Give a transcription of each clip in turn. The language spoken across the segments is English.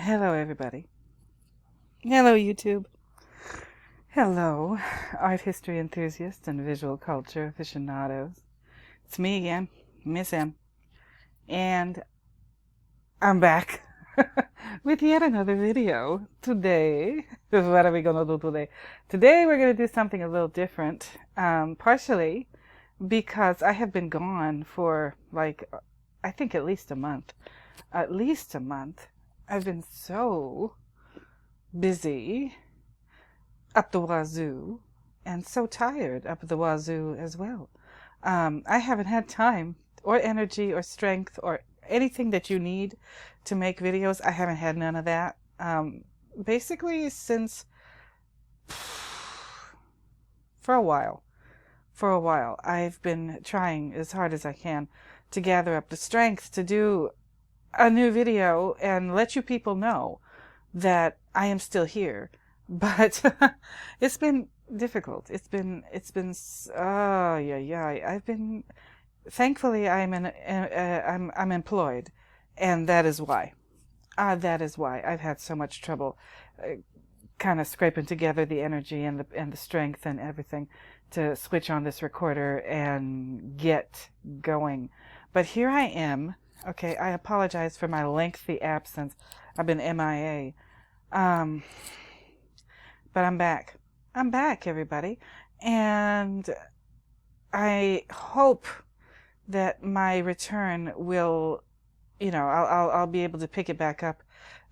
Hello, everybody. Hello, YouTube. Hello, art history enthusiasts and visual culture aficionados. It's me again, Miss M. And I'm back with yet another video today. What are we going to do today? Today we're going to do something a little different. Partially because I have been gone for I think at least a month. I've been so busy up the wazoo and so tired up the wazoo as well. I haven't had time or energy or strength or anything that you need to make videos. I haven't had none of that. Basically since for a while I've been trying as hard as I can to gather up the strength to do a new video and let you people know that I am still here. But it's been difficult. It's been I've been, thankfully I'm employed, and that is why I've had so much trouble kind of scraping together the energy and the strength and everything to switch on this recorder and get going. But here I am. Okay, I apologize for my lengthy absence. I've been MIA. But I'm back. I'm back, everybody. And I hope that my return will, I'll be able to pick it back up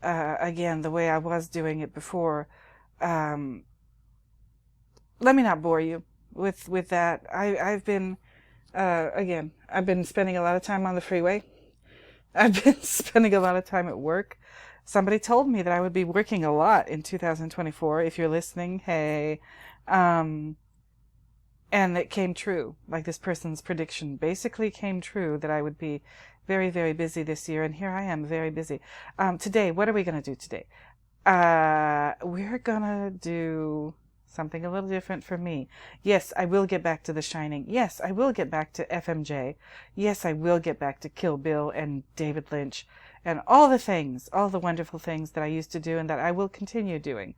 again the way I was doing it before. Let me not bore you with that. I've been spending a lot of time on the freeway. I've been spending a lot of time at work. Somebody told me that I would be working a lot in 2024. If you're listening, hey. And it came true. Like, this person's prediction basically came true, that I would be very, very busy this year. And here I am, very busy. Today, what are we going to do today? We're going to do something a little different for me. Yes, I will get back to The Shining. Yes, I will get back to FMJ. Yes, I will get back to Kill Bill and David Lynch and all the things, all the wonderful things that I used to do and that I will continue doing.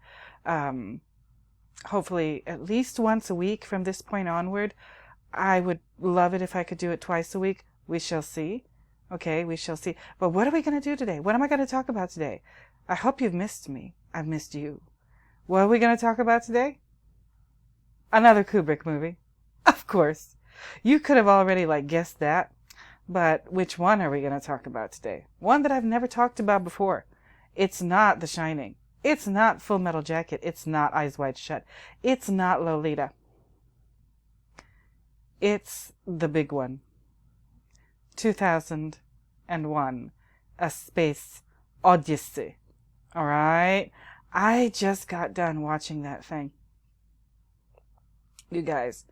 Hopefully at least once a week from this point onward. I would love it if I could do it twice a week. We shall see. Okay, we shall see. But what are we going to do today? What am I going to talk about today? I hope you've missed me. I've missed you. What are we going to talk about today? Another Kubrick movie. Of course. You could have already guessed that. But which one are we going to talk about today? One that I've never talked about before. It's not The Shining. It's not Full Metal Jacket. It's not Eyes Wide Shut. It's not Lolita. It's the big one. 2001. A Space Odyssey. Alright? I just got done watching that thing. You guys,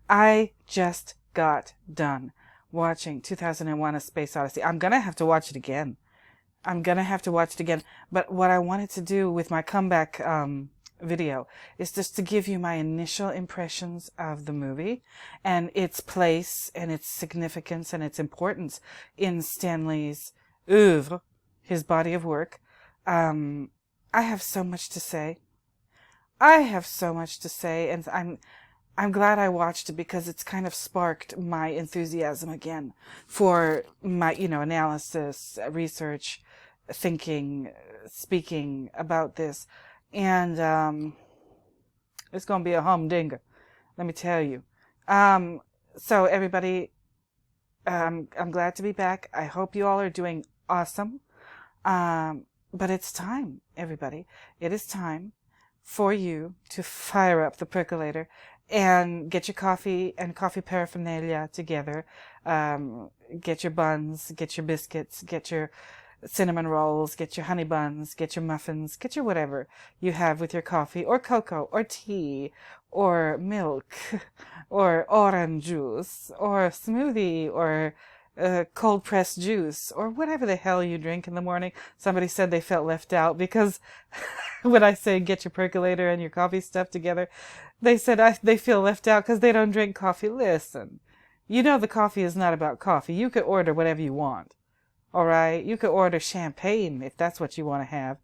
I just got done watching 2001 A Space Odyssey. I'm going to have to watch it again. But what I wanted to do with my comeback video is just to give you my initial impressions of the movie and its place and its significance and its importance in Stanley's oeuvre, his body of work. I have so much to say. And I'm glad I watched it because it's kind of sparked my enthusiasm again for my, analysis, research, thinking, speaking about this. And it's going to be a humdinger, let me tell you. So everybody, I'm glad to be back. I hope you all are doing awesome. But it's time, everybody. It is time for you to fire up the percolator and get your coffee and coffee paraphernalia together. Get your buns, get your biscuits, get your cinnamon rolls, get your honey buns, get your muffins, get your whatever you have with your coffee or cocoa or tea or milk or orange juice or smoothie or cold pressed juice or whatever the hell you drink in the morning. Somebody said they felt left out because when I say get your percolator and your coffee stuff together, they said they feel left out because they don't drink coffee. Listen, the coffee is not about coffee. You could order whatever you want. All right. You could order champagne if that's what you want to have.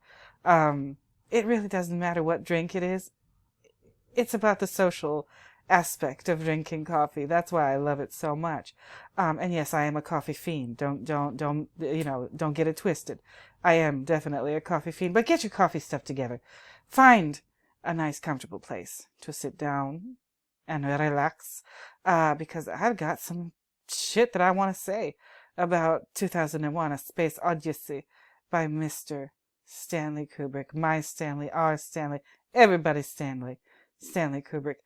It really doesn't matter what drink it is. It's about the social aspect of drinking coffee. That's why I love it so much. And yes, I am a coffee fiend. Don't get it twisted. I am definitely a coffee fiend, but get your coffee stuff together. Find a nice, comfortable place to sit down and relax, because I've got some shit that I want to say about 2001, A Space Odyssey by Mr. Stanley Kubrick. My Stanley, our Stanley, everybody's Stanley Kubrick.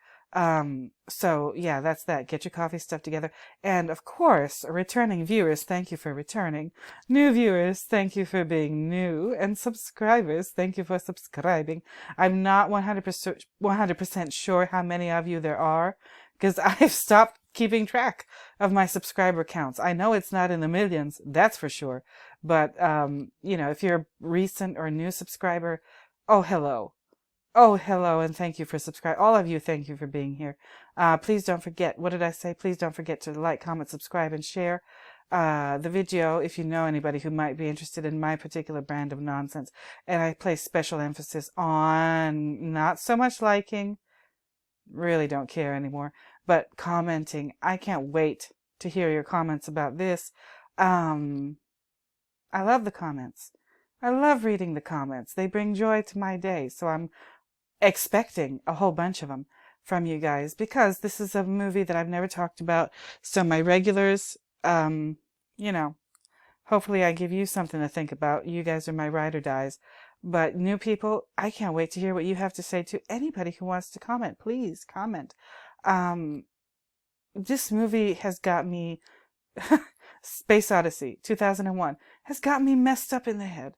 So yeah, that's that. Get your coffee stuff together. And of course, returning viewers, thank you for returning. New viewers, thank you for being new. And subscribers, thank you for subscribing. I'm not 100% sure how many of you there are, because I've stopped keeping track of my subscriber counts. I know it's not in the millions, that's for sure. But, if you're a recent or new subscriber, oh, hello. Oh, hello, and thank you for subscribing. All of you, thank you for being here. Please don't forget, what did I say? Please don't forget to like, comment, subscribe, and share the video if you know anybody who might be interested in my particular brand of nonsense. And I place special emphasis on not so much liking, really don't care anymore, but commenting. I can't wait to hear your comments about this. I love the comments. I love reading the comments. They bring joy to my day, so I'm expecting a whole bunch of them from you guys, because this is a movie that I've never talked about. So my regulars, hopefully I give you something to think about. You guys are my ride or dies. But new people, I can't wait to hear what you have to say. To anybody who wants to comment, please comment. This movie has got me, Space Odyssey 2001 has got me messed up in the head.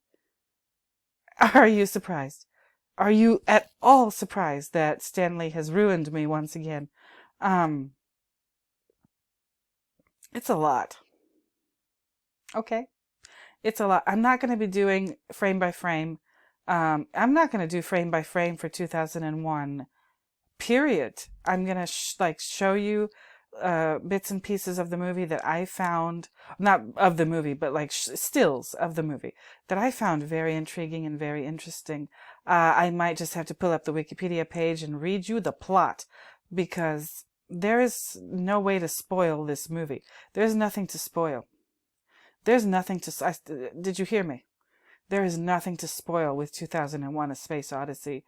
Are you surprised? Are you at all surprised that Stanley has ruined me once again? It's a lot. Okay? It's a lot. I'm not going to be doing frame by frame. I'm not going to do frame by frame for 2001, period. I'm going to show you bits and pieces of the movie that I found, not of the movie, but like stills of the movie that I found very intriguing and very interesting. I might just have to pull up the Wikipedia page and read you the plot, because there is no way to spoil this movie. There's nothing to spoil. There's nothing to... did you hear me? There is nothing to spoil with 2001, A Space Odyssey.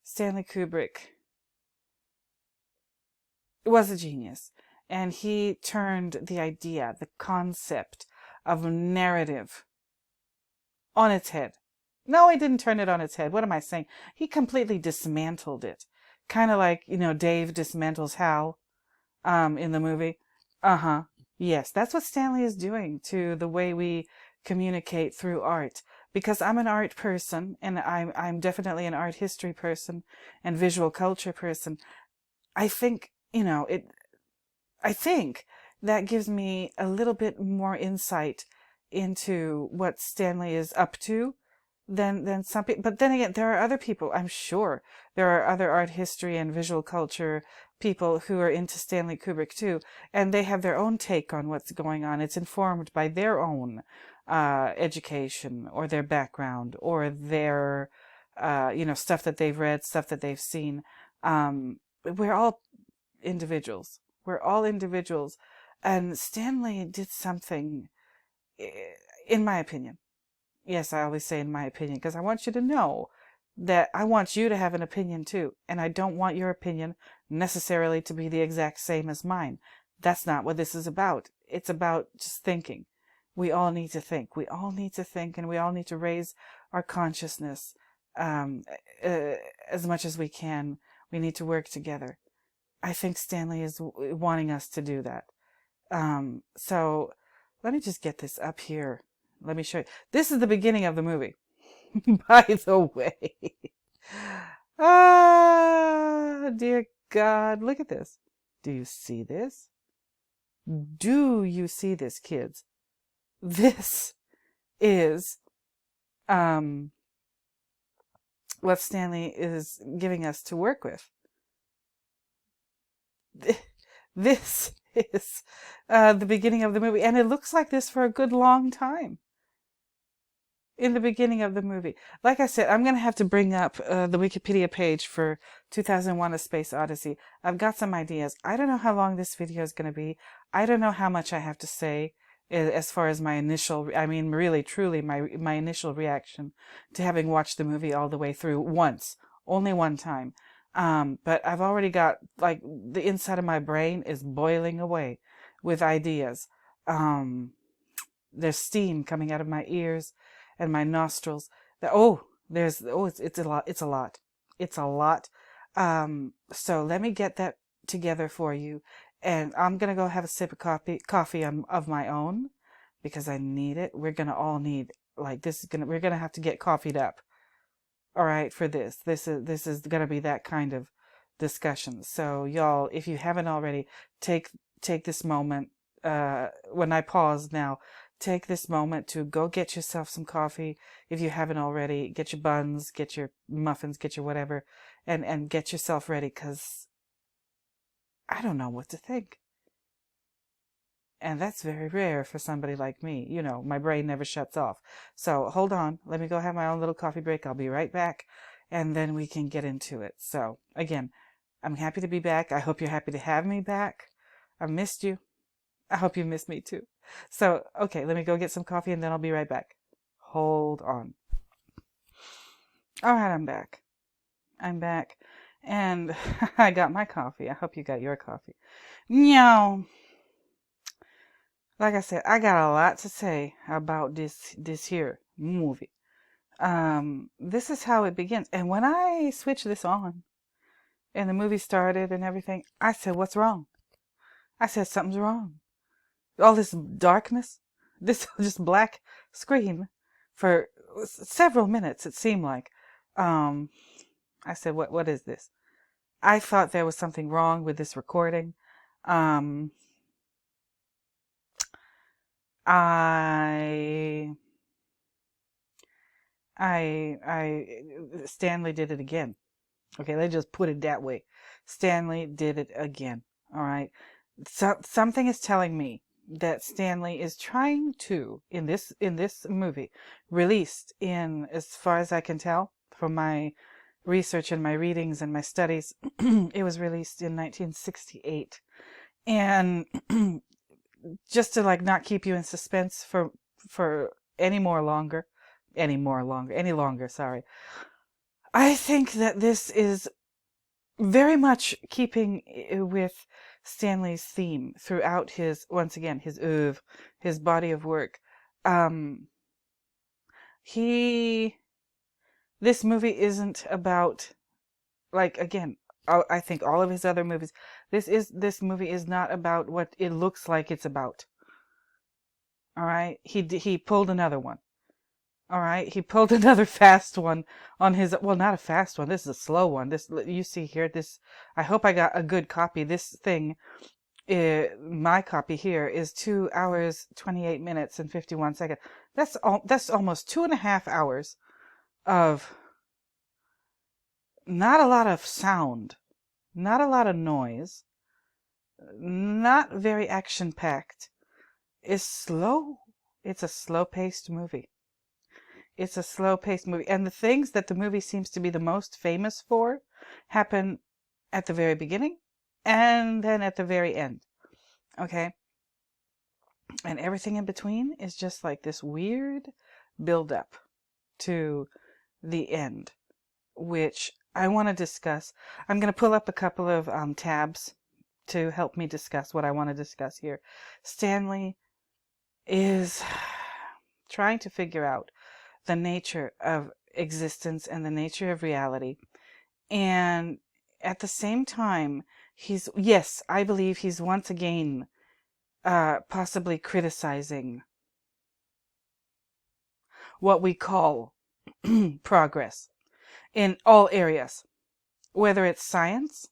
Stanley Kubrick was a genius, and he turned the idea, the concept of narrative on its head. No, he didn't turn it on its head. What am I saying? He completely dismantled it. Kind of like, Dave dismantles Hal in the movie. Yes, that's what Stanley is doing to the way we communicate through art. Because I'm an art person, and I'm definitely an art history person and visual culture person. I think, I think that gives me a little bit more insight into what Stanley is up to than some people. But then again, there are other people, I'm sure there are other art history and visual culture people who are into Stanley Kubrick too, and they have their own take on what's going on. It's informed by their own education or their background or their stuff that they've read, stuff that they've seen. We're all individuals. We're all individuals, and Stanley did something, in my opinion. Yes, I always say in my opinion, because I want you to know that I want you to have an opinion too, and I don't want your opinion necessarily to be the exact same as mine. That's not what this is about. It's about just thinking. We all need to think. We all need to think, and we all need to raise our consciousness as much as we can. We need to work together. I think Stanley is wanting us to do that. So let me just get this up here. Let me show you. This is the beginning of the movie, by the way. Dear God, look at this. Do you see this? Do you see this, kids? This is what Stanley is giving us to work with. This is the beginning of the movie, and it looks like this for a good long time. In the beginning of the movie, like I said, I'm gonna have to bring up the Wikipedia page for 2001: A Space Odyssey. I've got some ideas. I don't know how long this video is gonna be. I don't know how much I have to say as far as my initial, I mean, really, truly, my initial reaction to having watched the movie all the way through once, only one time. But I've already got, like, the inside of my brain is boiling away with ideas. There's steam coming out of my ears and my nostrils. It's a lot. It's a lot. It's a lot. So let me get that together for you, and I'm gonna go have a sip of coffee of my own, because I need it. We're gonna all need, like, we're gonna have to get coffeeed up. All right, for this. This is gonna be that kind of discussion. So y'all, if you haven't already, take this moment. When I pause now, take this moment to go get yourself some coffee. If you haven't already, get your buns, get your muffins, get your whatever, and get yourself ready, because I don't know what to think. And that's very rare for somebody like me. You know, my brain never shuts off. So hold on. Let me go have my own little coffee break. I'll be right back. And then we can get into it. So again, I'm happy to be back. I hope you're happy to have me back. I've missed you. I hope you missed me too. So, okay, let me go get some coffee and then I'll be right back. Hold on. All right, I'm back. I'm back. And I got my coffee. I hope you got your coffee. Meow. Like I said, I got a lot to say about this here movie. This is how it begins. And when I switched this on and the movie started and everything, I said, what's wrong? I said, something's wrong. All this darkness, this just black screen for several minutes, it seemed like. I said, what is this? I thought there was something wrong with this recording. Stanley did it again. Okay, let's just put it that way. Stanley did it again. All right. So, something is telling me that Stanley is trying to, in this movie, released in, as far as I can tell from my research and my readings and my studies, it was released in 1968. And just to, like, not keep you in suspense for any longer, sorry. I think that this is very much keeping with Stanley's theme throughout his, once again, his oeuvre, his body of work. This movie isn't about, like, again, I think all of his other movies, this movie is not about what it looks like it's about. All right, he pulled another one. All right, he pulled another fast one on his, well, not a fast one. This is a slow one. This, you see here, this, I hope I got a good copy. This thing, my copy here is 2 hours, 28 minutes and 51 seconds. That's almost 2.5 hours of not a lot of sound, not a lot of noise, not very action-packed. It's slow. It's a slow-paced movie. It's a slow-paced movie. And the things that the movie seems to be the most famous for happen at the very beginning and then at the very end. Okay? And everything in between is just like this weird build-up to the end, which I want to discuss. I'm going to pull up a couple of tabs to help me discuss what I want to discuss here. Stanley is trying to figure out the nature of existence and the nature of reality. And at the same time, I believe he's once again possibly criticizing what we call progress in all areas, whether it's science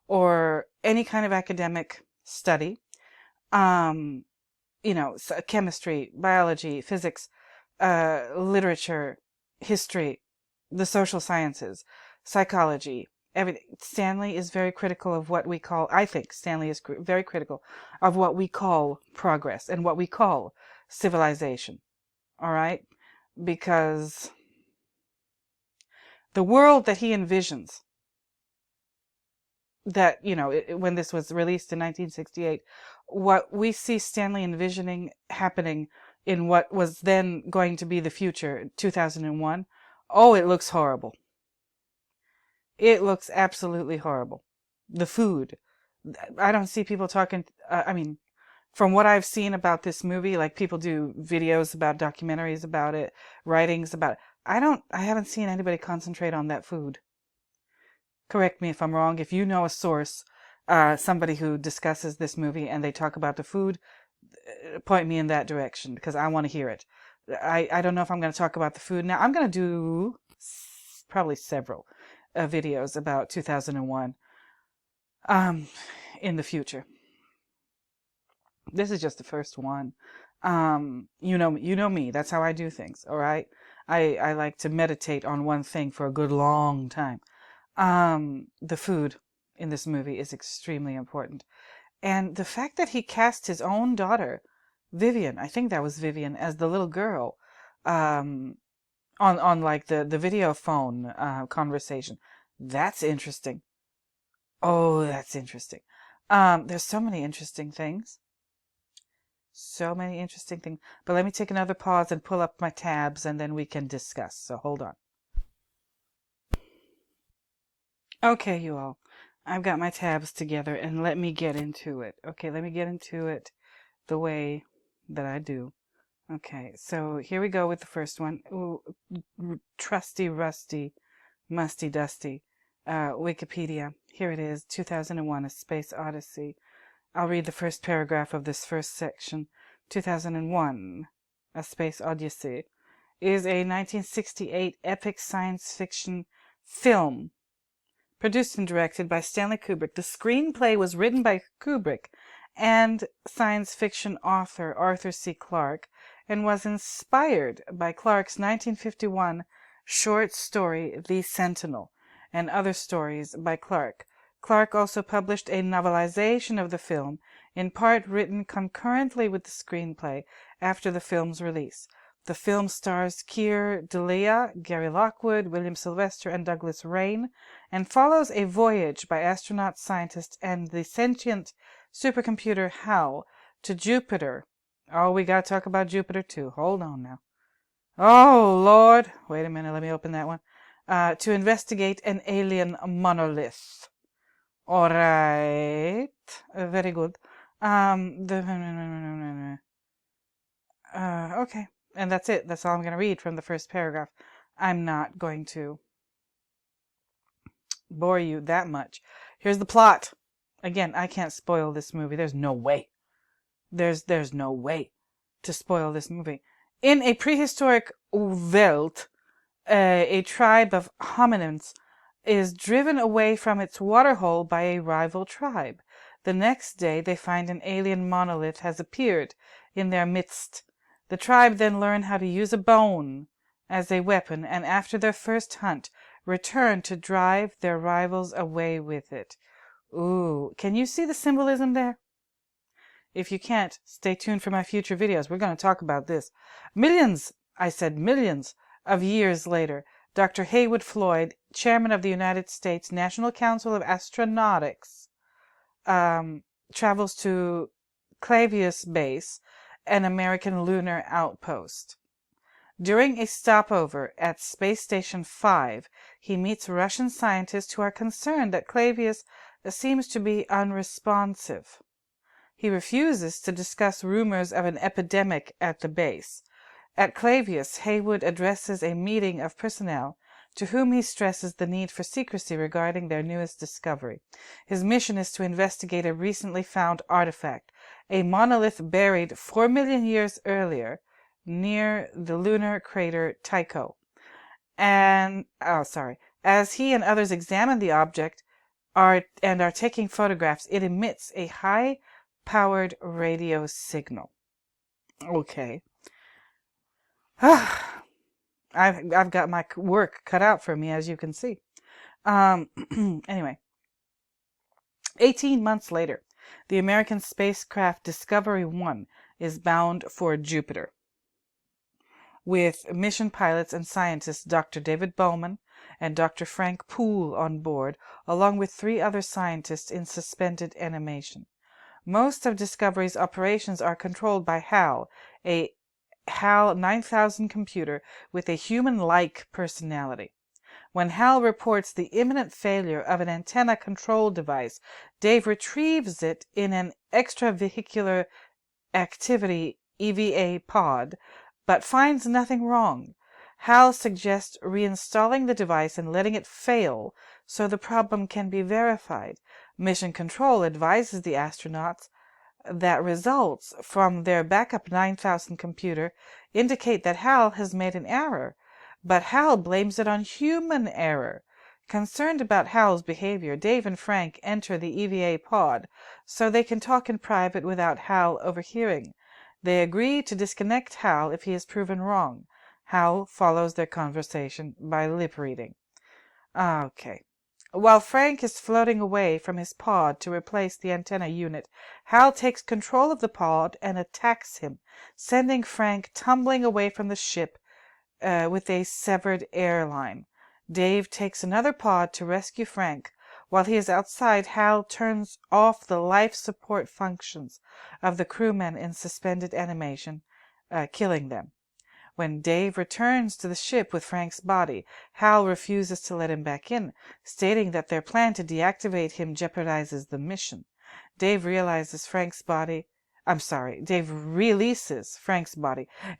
or any kind of academic study, chemistry, biology, physics, literature, history, the social sciences, psychology, Stanley is very critical of what we call, I think Stanley is very critical of what we call progress and what we call civilization. All right? Because the world that he envisions, that, when this was released in 1968, what we see Stanley envisioning happening in what was then going to be the future, 2001, oh, it looks horrible. It looks absolutely horrible. The food. I don't see people talking, from what I've seen about this movie, like people do videos about documentaries about it, writings about it. I haven't seen anybody concentrate on that food. Correct me if I'm wrong. If you know a source, somebody who discusses this movie and they talk about the food, point me in that direction because I want to hear it. I don't know if I'm going to talk about the food now. I'm going to do probably several videos about 2001 in the future. This is just the first one. You know me. That's how I do things. All right. I like to meditate on one thing for a good long time. The food in this movie is extremely important. And the fact that he cast his own daughter, Vivian, I think that was Vivian, as the little girl, on like the video phone conversation. That's interesting. Oh, that's interesting. There's so many interesting things. So many interesting things. But let me take another pause and pull up my tabs and then we can discuss. So hold on. Okay, you all. I've got my tabs together and let me get into it. Okay, let me get into it the way that I do. Okay, so here we go with the first one. Ooh, trusty, rusty, musty, dusty. Wikipedia. Here it is, 2001, A Space Odyssey. I'll read the first paragraph of this first section. 2001, A Space Odyssey is a 1968 epic science fiction film produced and directed by Stanley Kubrick. The screenplay was written by Kubrick and science fiction author Arthur C. Clarke and was inspired by Clarke's 1951 short story The Sentinel and other stories by Clarke. Clarke also published a novelization of the film, in part written concurrently with the screenplay after the film's release. The film stars Keir Dullea, Gary Lockwood, William Sylvester, and Douglas Rain, and follows a voyage by astronaut scientists and the sentient supercomputer HAL to Jupiter. Oh, we gotta talk about Jupiter too. Hold on now. Oh, Lord. Wait a minute, let me open that one. To investigate an alien monolith. All right. Very good. Okay. And that's it. That's all I'm going to read from the first paragraph. I'm not going to bore you that much. Here's the plot. Again, I can't spoil this movie. There's no way. There's no way to spoil this movie. In a prehistoric Welt, a tribe of hominins is driven away from its waterhole by a rival tribe. The next day, they find an alien monolith has appeared in their midst. The tribe then learn how to use a bone as a weapon, and after their first hunt, return to drive their rivals away with it. Ooh, can you see the symbolism there? If you can't, stay tuned for my future videos. We're going to talk about this. Millions, I said millions, of years later, Dr. Haywood Floyd, chairman of the United States National Council of Astronautics, travels to Clavius Base, an American lunar outpost. During a stopover at Space Station 5, he meets Russian scientists who are concerned that Clavius seems to be unresponsive. He refuses to discuss rumors of an epidemic at the base. At Clavius, Haywood addresses a meeting of personnel to whom he stresses the need for secrecy regarding their newest discovery. His mission is to investigate a recently found artifact, a monolith buried 4 million years earlier near the lunar crater Tycho. As he and others examine the object are taking photographs, it emits a high-powered radio signal. Okay. I've got my work cut out for me, as you can see. Anyway, 18 months later, the American spacecraft Discovery 1 is bound for Jupiter, with mission pilots and scientists Dr. David Bowman and Dr. Frank Poole on board, along with 3 other scientists in suspended animation. Most of Discovery's operations are controlled by HAL, a HAL 9000 computer with a human-like personality. When HAL reports the imminent failure of an antenna control device, Dave retrieves it in an extravehicular activity EVA pod, but finds nothing wrong. HAL suggests reinstalling the device and letting it fail so the problem can be verified. Mission Control advises the astronauts that results from their backup 9000 computer indicate that HAL has made an error, but HAL blames it on human error. Concerned about HAL's behavior, Dave and Frank enter the EVA pod so they can talk in private without HAL overhearing. They agree to disconnect HAL if he is proven wrong. HAL follows their conversation by lip reading. Okay. While Frank is floating away from his pod to replace the antenna unit, HAL takes control of the pod and attacks him, sending Frank tumbling away from the ship with a severed airline. Dave takes another pod to rescue Frank. While he is outside, HAL turns off the life support functions of the crewmen in suspended animation, killing them. When Dave returns to the ship with Frank's body, HAL refuses to let him back in, stating that their plan to deactivate him jeopardizes the mission. Dave releases Frank's body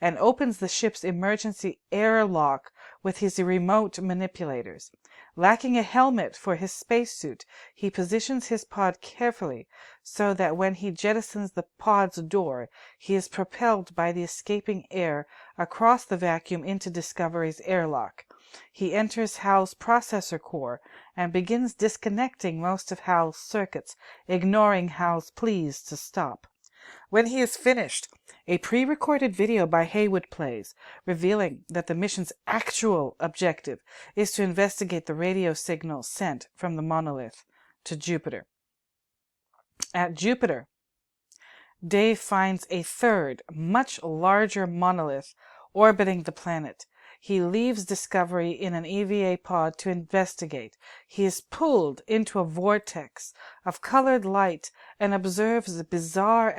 and opens the ship's emergency airlock with his remote manipulators. Lacking a helmet for his spacesuit, he positions his pod carefully so that when he jettisons the pod's door, he is propelled by the escaping air across the vacuum into Discovery's airlock. He enters HAL's processor core and begins disconnecting most of HAL's circuits, ignoring HAL's pleas to stop. When he is finished, a pre-recorded video by Haywood plays, revealing that the mission's actual objective is to investigate the radio signal sent from the monolith to Jupiter. At Jupiter, Dave finds a third, much larger monolith orbiting the planet. He leaves Discovery in an EVA pod to investigate. He is pulled into a vortex of colored light and observes the bizarre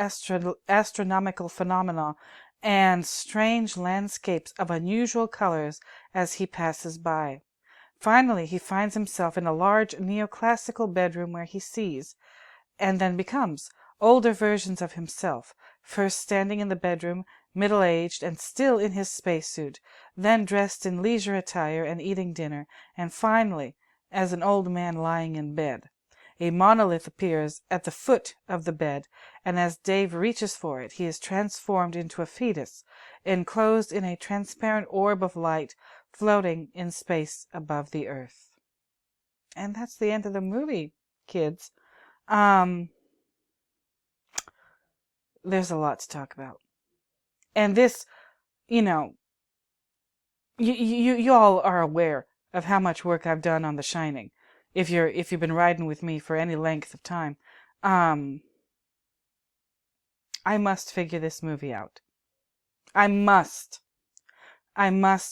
astronomical phenomena and strange landscapes of unusual colors as he passes by. Finally, he finds himself in a large neoclassical bedroom where he sees, and then becomes, older versions of himself, first standing in the bedroom, middle-aged and still in his spacesuit, then dressed in leisure attire and eating dinner, and finally as an old man lying in bed. A monolith appears at the foot of the bed, and as Dave reaches for it, he is transformed into a fetus, enclosed in a transparent orb of light, floating in space above the Earth. And that's the end of the movie, kids. There's a lot to talk about. And this, you all are aware of how much work I've done on The Shining. If you've been riding with me for any length of time, I must figure this movie out. I must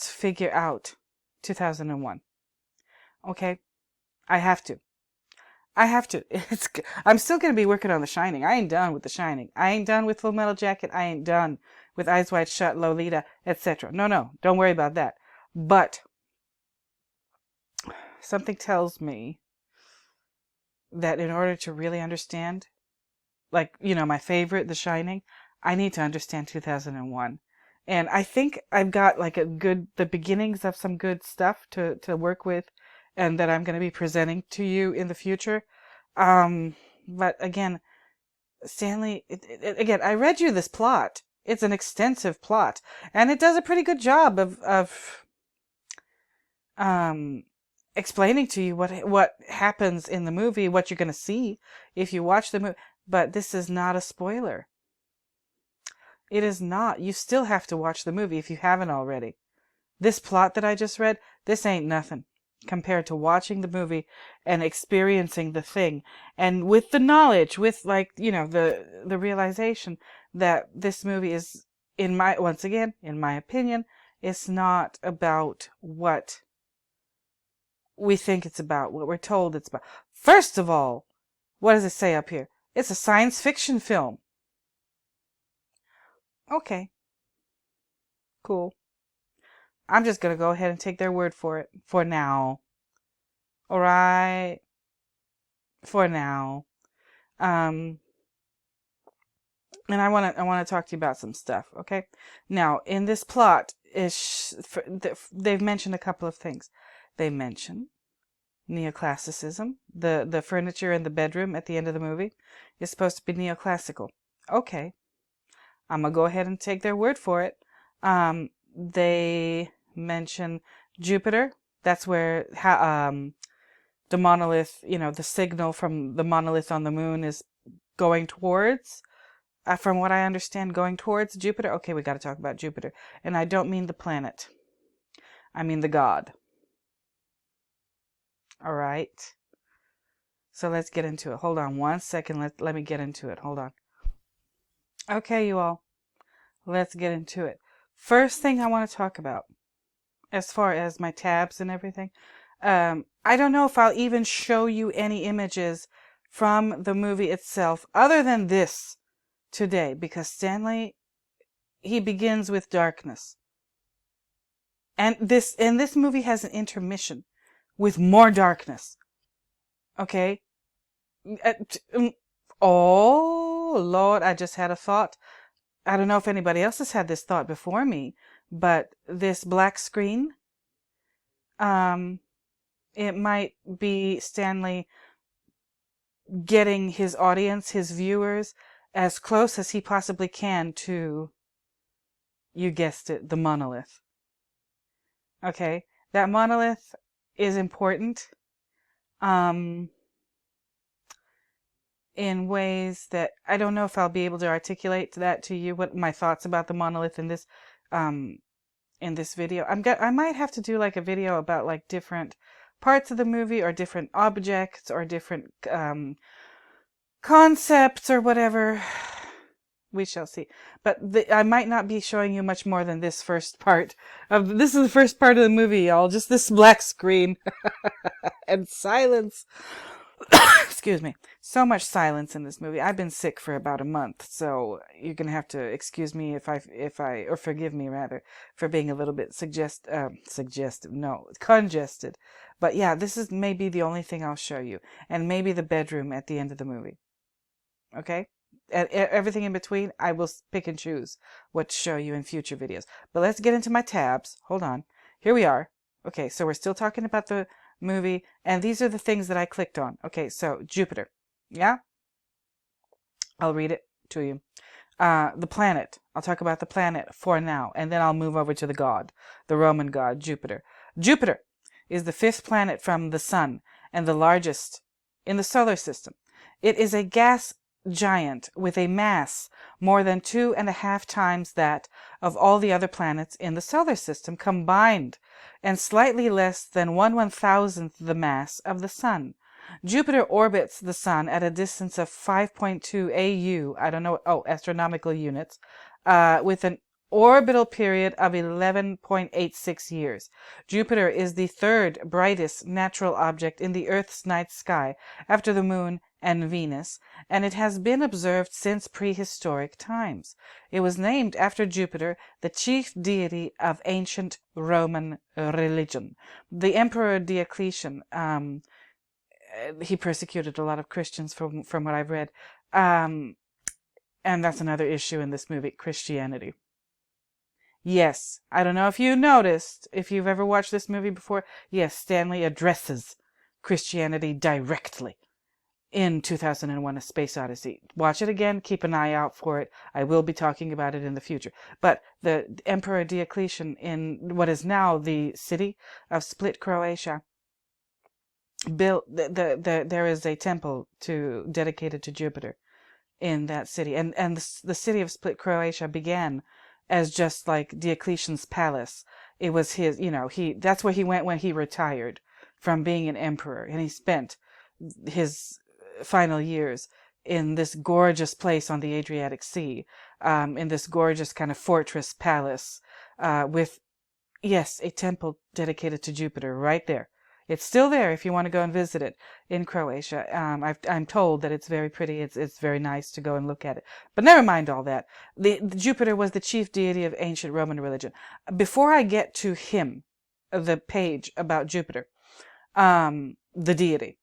figure out 2001. Okay? I have to. I'm still going to be working on The Shining. I ain't done with The Shining. I ain't done with Full Metal Jacket. I ain't done with Eyes Wide Shut, Lolita, etc. No, don't worry about that. But something tells me that in order to really understand, my favorite, The Shining, I need to understand 2001. And I think I've got the beginnings of some good stuff to work with, and that I'm going to be presenting to you in the future. But again, Stanley, again, I read you this plot. It's an extensive plot, and it does a pretty good job of explaining to you what happens in the movie, what you're going to see if you watch the movie. But this is not a spoiler. It is not. You still have to watch the movie if you haven't already. This plot that I just read, this ain't nothing. compared to watching the movie and experiencing the thing, and with the knowledge, with like, you know, the realization that this movie is, once again, in my opinion, it's not about what we think it's about, what we're told it's about. First of all, what does it say up here? It's a science fiction film. Okay, cool. I'm just gonna go ahead and take their word for it for now. All right, for now. And I want to talk to you about some stuff. Okay, now in this plot they've mentioned a couple of things. They mention Neoclassicism. The furniture in the bedroom at the end of the movie is supposed to be neoclassical. Okay, I'm gonna go ahead and take their word for it. They mention Jupiter. That's where the monolith, you know, the signal from the monolith on the moon is going towards. From what I understand, going towards Jupiter. Okay, we got to talk about Jupiter. And I don't mean the planet. I mean the god. All right. So let's get into it. Hold on one second. Let me get into it. Hold on. Okay, you all. Let's get into it. First thing I want to talk about, as far as my tabs and everything, I don't know if I'll even show you any images from the movie itself other than this today, because Stanley, he begins with darkness. And this movie has an intermission with more darkness. Okay? Oh, Lord, I just had a thought. I don't know if anybody else has had this thought before me, but this black screen, it might be Stanley getting his audience, his viewers, as close as he possibly can to, you guessed it, the monolith. Okay, that monolith is important in ways that I don't know if I'll be able to articulate that to you, what my thoughts about the monolith in this video. I might have to do like a video about like different parts of the movie, or different objects, or different concepts, or whatever. We shall see. But I might not be showing you much more than this first part. This is the first part of the movie, y'all. Just this black screen and silence. Excuse me. So much silence in this movie. I've been sick for about a month, so you're gonna have to excuse me if I or forgive me rather, for being a little bit congested. But yeah, this is maybe the only thing I'll show you, and maybe the bedroom at the end of the movie. Okay. And everything in between, I will pick and choose what to show you in future videos. But let's get into my tabs. Hold on. Here we are. Okay, so we're still talking about the movie, and these are the things that I clicked on. Okay, so Jupiter. Yeah? I'll read it to you. The planet. I'll talk about the planet for now, and then I'll move over to the god, the Roman god, Jupiter. Jupiter is the 5th planet from the sun and the largest in the solar system. It is a gas giant with a mass more than 2.5 times that of all the other planets in the solar system combined, and slightly less than 1/1000th the mass of the sun. Jupiter orbits the sun at a distance of 5.2 AU, I don't know, astronomical units, with an orbital period of 11.86 years. Jupiter is the 3rd brightest natural object in the Earth's night sky after the moon and Venus, and it has been observed since prehistoric times. It was named after Jupiter, the chief deity of ancient Roman religion. The Emperor Diocletian, he persecuted a lot of Christians from what I've read, and that's another issue in this movie, Christianity. Yes, I don't know if you noticed, if you've ever watched this movie before, yes, Stanley addresses Christianity directly in 2001: A Space Odyssey. Watch it again, keep an eye out for it. I will be talking about it in the future. But the Emperor Diocletian, in what is now the city of Split, Croatia, built there is a temple dedicated to Jupiter in that city. And the city of Split, Croatia began as just like Diocletian's palace. It was his, that's where he went when he retired from being an emperor, and he spent his final years in this gorgeous place on the Adriatic Sea, in this gorgeous kind of fortress palace, with, yes, a temple dedicated to Jupiter right there. It's still there if you want to go and visit it in Croatia. I'm told that it's very pretty. It's very nice to go and look at it. But never mind all that. The Jupiter was the chief deity of ancient Roman religion. Before I get to him, the page about Jupiter, the deity,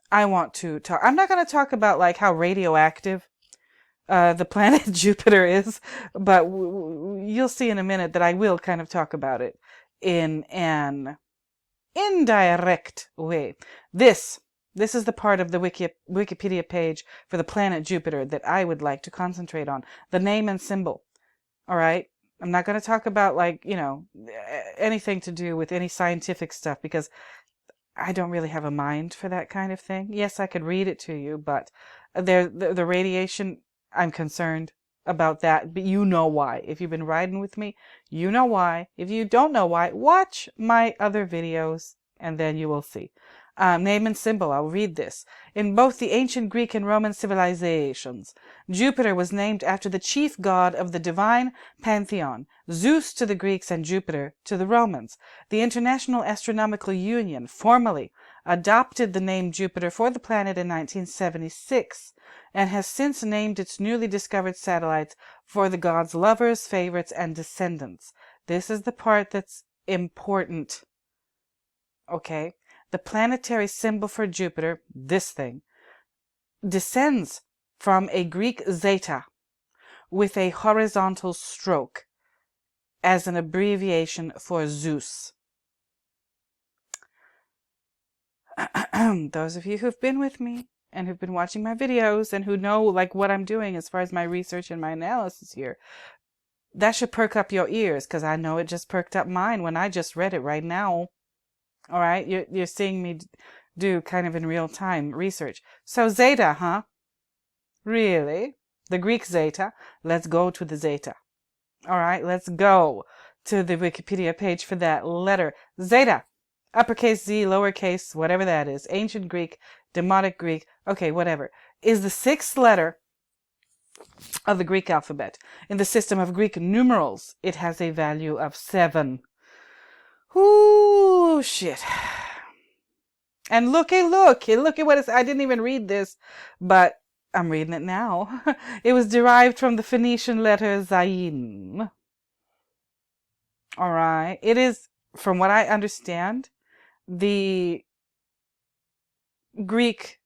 I want to talk. I'm not going to talk about like how radioactive the planet Jupiter is, but you'll see in a minute that I will kind of talk about it in an indirect way. This is the part of the Wikipedia page for the planet Jupiter that I would like to concentrate on. The name and symbol. All right? I'm not going to talk about like, anything to do with any scientific stuff, because I don't really have a mind for that kind of thing. Yes, I could read it to you, but the radiation, I'm concerned about that, but you know why. If you've been riding with me, you know why. If you don't know why, watch my other videos and then you will see. Name and symbol, I'll read this. In both the ancient Greek and Roman civilizations, Jupiter was named after the chief god of the divine pantheon, Zeus to the Greeks and Jupiter to the Romans. The International Astronomical Union formally adopted the name Jupiter for the planet in 1976 and has since named its newly discovered satellites for the god's lovers, favorites, and descendants. This is the part that's important. Okay? The planetary symbol for Jupiter, this thing, descends from a Greek Zeta with a horizontal stroke as an abbreviation for Zeus. Those of you who've been with me and who've been watching my videos and who know like what I'm doing as far as my research and my analysis here, that should perk up your ears, because I know it just perked up mine when I just read it right now. All right, you're seeing me do kind of in real time research. So Zeta, huh? Really? The Greek Zeta? Let's go to the Zeta. All right, let's go to the Wikipedia page for that letter. Zeta, uppercase Z, lowercase, whatever that is. Ancient Greek, Demotic Greek, okay, whatever. Is the sixth letter of the Greek alphabet. In the system of Greek numerals, it has a value of 7. Ooh, shit. And look at what it's, I didn't even read this, but I'm reading it now. It was derived from the Phoenician letter Zayin. All right. It is, from what I understand, the Greek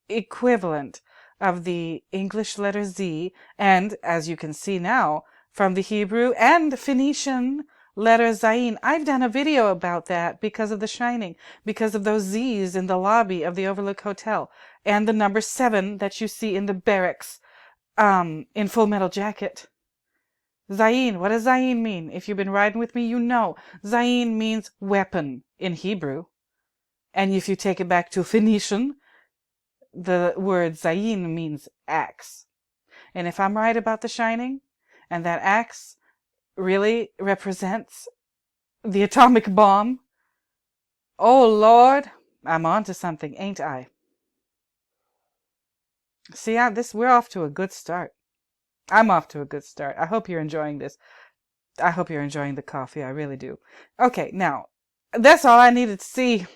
equivalent of the English letter Z, and as you can see now, from the Hebrew and Phoenician letter Zayin. I've done a video about that because of The Shining, because of those Z's in the lobby of the Overlook Hotel, and the number 7 that you see in the barracks in Full Metal Jacket. Zayin, what does Zayin mean? If you've been riding with me, you know. Zayin means weapon in Hebrew. And if you take it back to Phoenician, the word Zayin means axe. And if I'm right about The Shining, and that axe really represents the atomic bomb, oh Lord, I'm onto something, ain't I? See, we're off to a good start. I'm off to a good start. I hope you're enjoying this. I hope you're enjoying the coffee. I really do. Okay, now, that's all I needed to see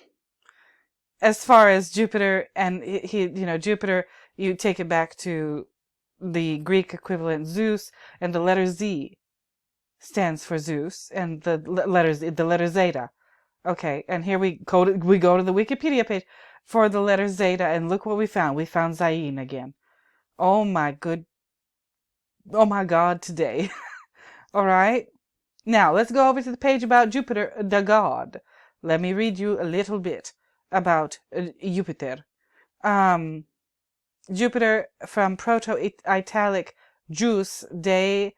as far as Jupiter. And Jupiter, you take it back to the Greek equivalent Zeus, and the letter Z stands for Zeus, and the letter Zeta. Okay, and here we go to the Wikipedia page for the letter Zeta, and look what we found. We found Zayin again. Oh my God, today. All right. Now, let's go over to the page about Jupiter, the god. Let me read you a little bit about Jupiter. Jupiter, from Proto-Italic jus, day,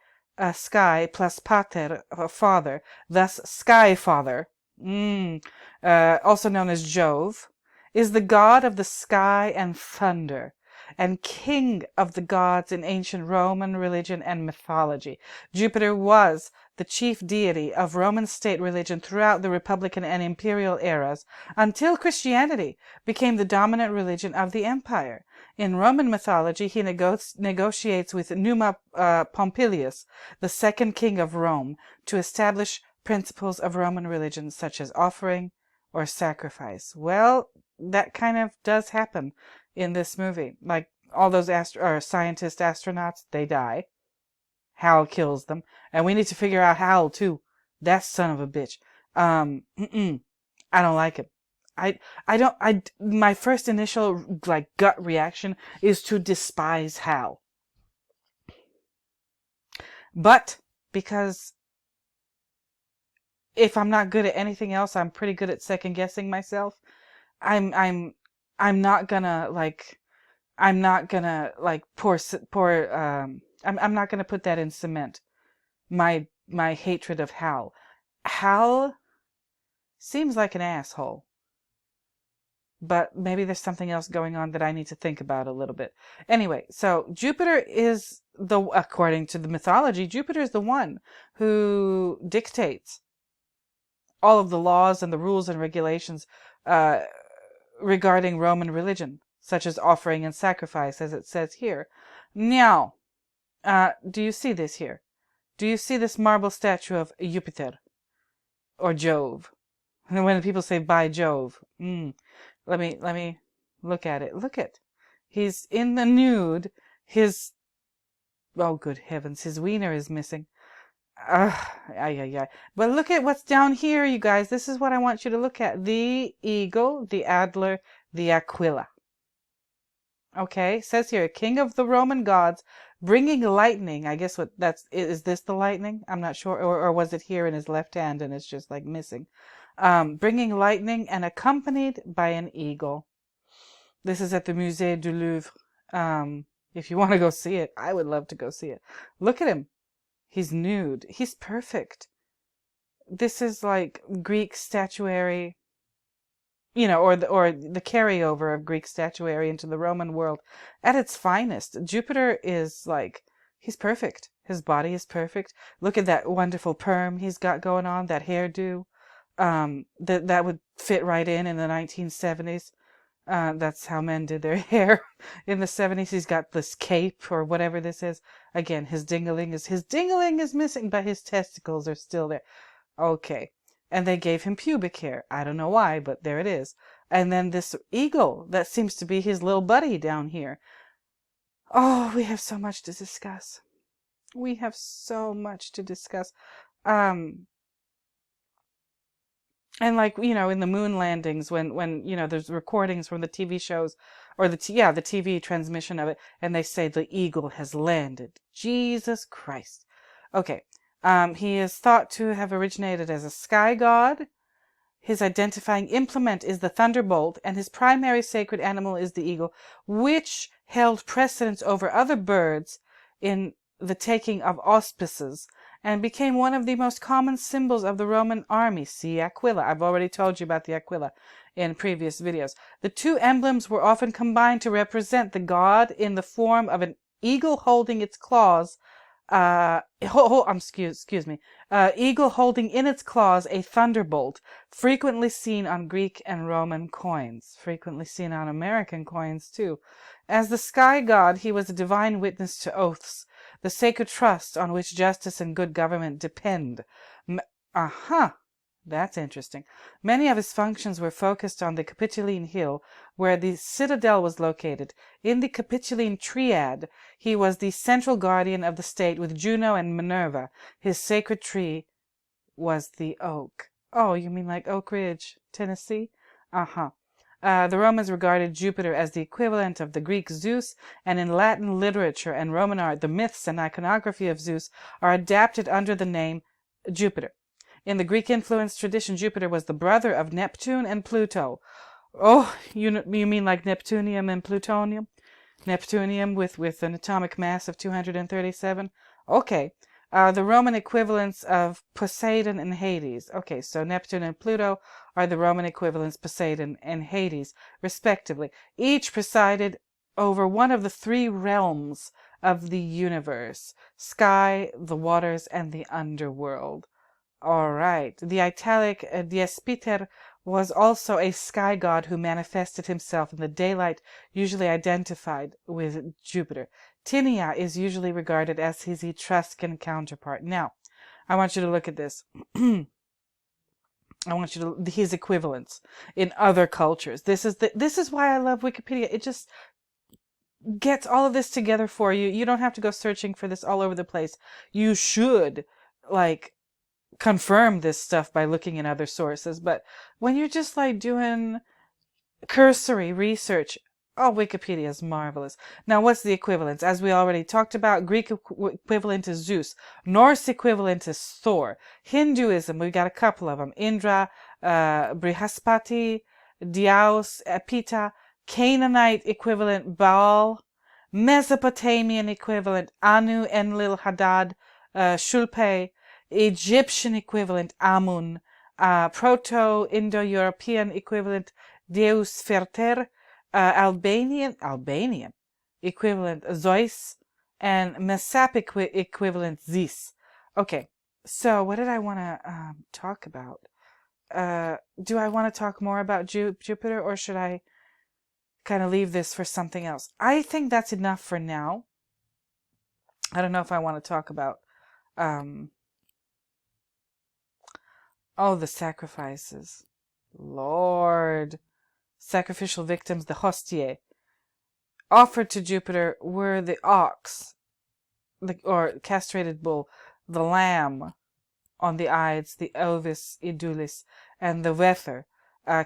sky, plus pater, father, thus sky father, also known as Jove, is the god of the sky and thunder. and king of the gods in ancient Roman religion and mythology. Jupiter was the chief deity of Roman state religion throughout the Republican and Imperial eras, until Christianity became the dominant religion of the empire. In Roman mythology, he negotiates with Numa Pompilius, the second king of Rome, to establish principles of Roman religion, such as offering or sacrifice. Well, that kind of does happen in this movie. Like, all those scientist astronauts, they die. Hal kills them. And we need to figure out Hal, too. That son of a bitch. I don't like him. My first initial, gut reaction is to despise Hal. But, because if I'm not good at anything else, I'm pretty good at second guessing myself. I'm not gonna put that in cement. My hatred of Hal. Hal seems like an asshole. But maybe there's something else going on that I need to think about a little bit. Anyway, so Jupiter is according to the mythology, Jupiter is the one who dictates all of the laws and the rules and regulations regarding Roman religion, such as offering and sacrifice, as it says here. Now, do you see this here? Do you see this marble statue of Jupiter? Or Jove? And when people say, by Jove, let me look at it. Look at, he's in the nude. Oh good heavens, his wiener is missing. But look at what's down here, you guys. This is what I want you to look at. The eagle, the adler, the aquila. Okay, it says here, king of the Roman gods, bringing lightning. I guess is this the lightning? I'm not sure. Or was it here in his left hand and it's just like missing? Bringing lightning and accompanied by an eagle. This is at the Musée du Louvre. If you want to go see it, I would love to go see it. Look at him. He's nude. He's perfect. This is like Greek statuary, or the carryover of Greek statuary into the Roman world at its finest. Jupiter is he's perfect. His body is perfect. Look at that wonderful perm he's got going on, that hairdo. That would fit right in the 1970s. That's how men did their hair in the 70s. He's got this cape or whatever this is. Again, his dingling is missing, but his testicles are still there. Okay. And they gave him pubic hair. I don't know why, but there it is. And then this eagle, that seems to be his little buddy down here. Oh, we have so much to discuss. We have so much to discuss. And in the moon landings, when there's recordings from the TV shows, or the TV transmission of it, and they say the eagle has landed. Jesus Christ. Okay. He is thought to have originated as a sky god. His identifying implement is the thunderbolt, and his primary sacred animal is the eagle, which held precedence over other birds in the taking of auspices, and became one of the most common symbols of the Roman army. See Aquila. I've already told you about the Aquila in previous videos. The two emblems were often combined to represent the god in the form of an eagle holding its claws. Eagle holding in its claws a thunderbolt, frequently seen on Greek and Roman coins, frequently seen on American coins too. As the sky god, he was a divine witness to oaths, the sacred trust on which justice and good government depend. That's interesting. Many of his functions were focused on the Capitoline Hill, where the citadel was located. In the Capitoline Triad, he was the central guardian of the state with Juno and Minerva. His sacred tree was the oak. Oh, you mean like Oak Ridge, Tennessee? The Romans regarded Jupiter as the equivalent of the Greek Zeus, and in Latin literature and Roman art, the myths and iconography of Zeus are adapted under the name Jupiter. In the Greek-influenced tradition, Jupiter was the brother of Neptune and Pluto. Oh, you mean like Neptunium and Plutonium? Neptunium with an atomic mass of 237? Okay. The Roman equivalents of Poseidon and Hades. Okay, so Neptune and Pluto are the Roman equivalents, Poseidon and Hades, respectively. Each presided over one of the three realms of the universe: sky, the waters, and the underworld. All right. The italic Diespiter was also a sky god who manifested himself in the daylight, usually identified with Jupiter. Tinia is usually regarded as his Etruscan counterpart. Now, I want you to look at this. I want you to his equivalents in other cultures. This is why I love Wikipedia. It just gets all of this together for you. You don't have to go searching for this all over the place. You should like confirm this stuff by looking in other sources, but when you're just like doing cursory research, oh, Wikipedia is marvelous. Now, what's the equivalence? As we already talked about, Greek equivalent is Zeus. Norse equivalent is Thor. Hinduism, we got a couple of them. Indra, Brihaspati, Dios, Pita. Canaanite equivalent, Baal. Mesopotamian equivalent, Anu, Enlil, Hadad, Shulpe. Egyptian equivalent, Amun. Proto-Indo-European equivalent, Deus Ferter. Albanian equivalent, Zeus. And Mesapic equivalent, Zis. Okay, so what did I want to talk about? Do I want to talk more about Jupiter, or should I kind of leave this for something else? I think that's enough for now. I don't know if I want to talk about the sacrifices. Lord. Sacrificial victims, the hostie, offered to Jupiter were the ox, or castrated bull, the lamb on the Ides, the Ovis Idulis, and the Wether,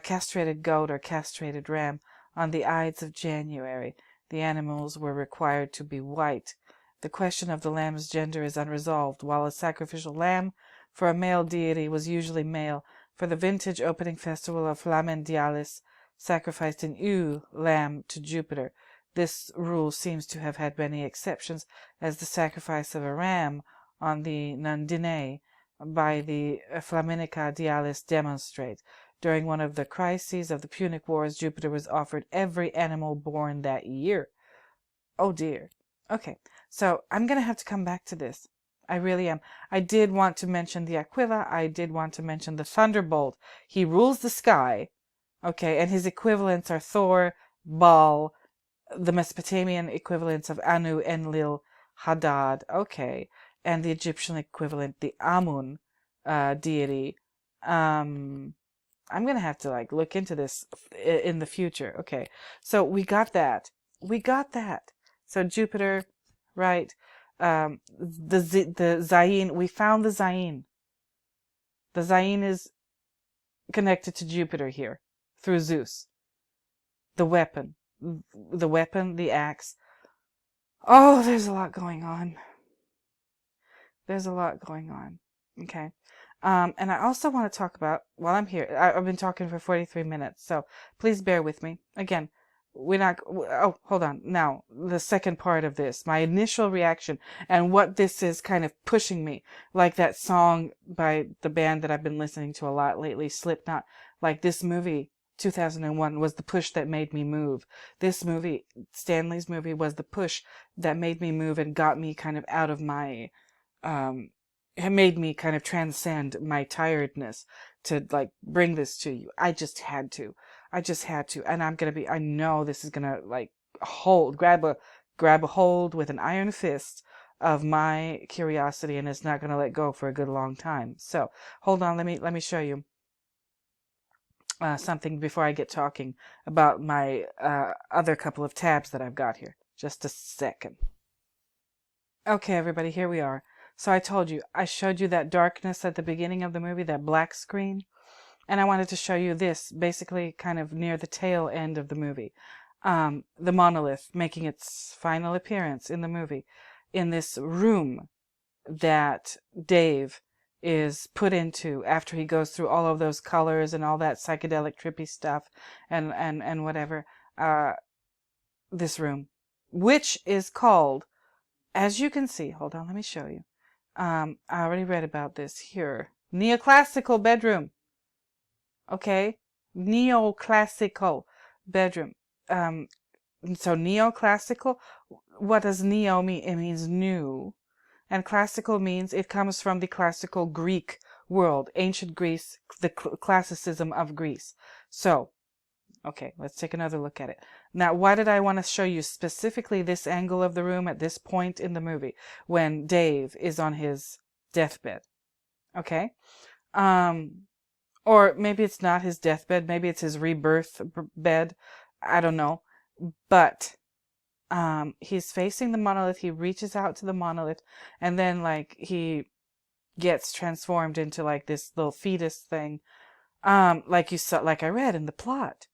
castrated goat or castrated ram, on the Ides of January. The animals were required to be white. The question of the lamb's gender is unresolved. While a sacrificial lamb for a male deity was usually male, for the vintage opening festival of Flamen Dialis, sacrificed an ewe lamb to Jupiter. This rule seems to have had many exceptions, as the sacrifice of a ram on the Nundinae by the Flaminica Dialis demonstrate. During one of the crises of the Punic Wars, Jupiter was offered every animal born that year. Oh dear. Okay, so I'm going to have to come back to this. I really am. I did want to mention the Aquila. I did want to mention the Thunderbolt. He rules the sky. Okay, and his equivalents are Thor, Baal, the Mesopotamian equivalents of Anu, Enlil, Hadad. Okay, and the Egyptian equivalent, the Amun deity. I'm gonna have to like look into this in the future. Okay, so we got that. So Jupiter, right? The Zayin. We found the Zayin. The Zayin is connected to Jupiter here through Zeus. The weapon, the axe. Oh, there's a lot going on. Okay. And I also want to talk about, while I'm here, I've been talking for 43 minutes, so please bear with me. Again, hold on. Now, the second part of this, my initial reaction and what this is kind of pushing me, like that song by the band that I've been listening to a lot lately, Slipknot, like this movie, 2001, was the push that made me move. This movie, Stanley's movie, was the push that made me move and got me kind of out of my, it made me kind of transcend my tiredness to like bring this to you. I just had to. And I know this is gonna like grab a hold with an iron fist of my curiosity, and it's not gonna let go for a good long time. So hold on, let me show you something before I get talking about my other couple of tabs that I've got here. Just a second. Okay, everybody, here we are. So I told you, I showed you that darkness at the beginning of the movie, that black screen. And I wanted to show you this, basically kind of near the tail end of the movie. The monolith making its final appearance in the movie. In this room that Dave is put into after he goes through all of those colors and all that psychedelic trippy stuff and whatever. This room, which is called, as you can see, hold on, let me show you. I already read about this here. Neoclassical bedroom. Okay? Neoclassical bedroom. So neoclassical, what does neo mean? It means new. And classical means it comes from the classical Greek world, ancient Greece, the classicism of Greece. So, okay, let's take another look at it. Now, why did I want to show you specifically this angle of the room at this point in the movie when Dave is on his deathbed? Okay? Or maybe it's not his deathbed, maybe it's his rebirth bed. I don't know. But he's facing the monolith, he reaches out to the monolith, and then like he gets transformed into like this little fetus thing. Like you saw, like I read in the plot.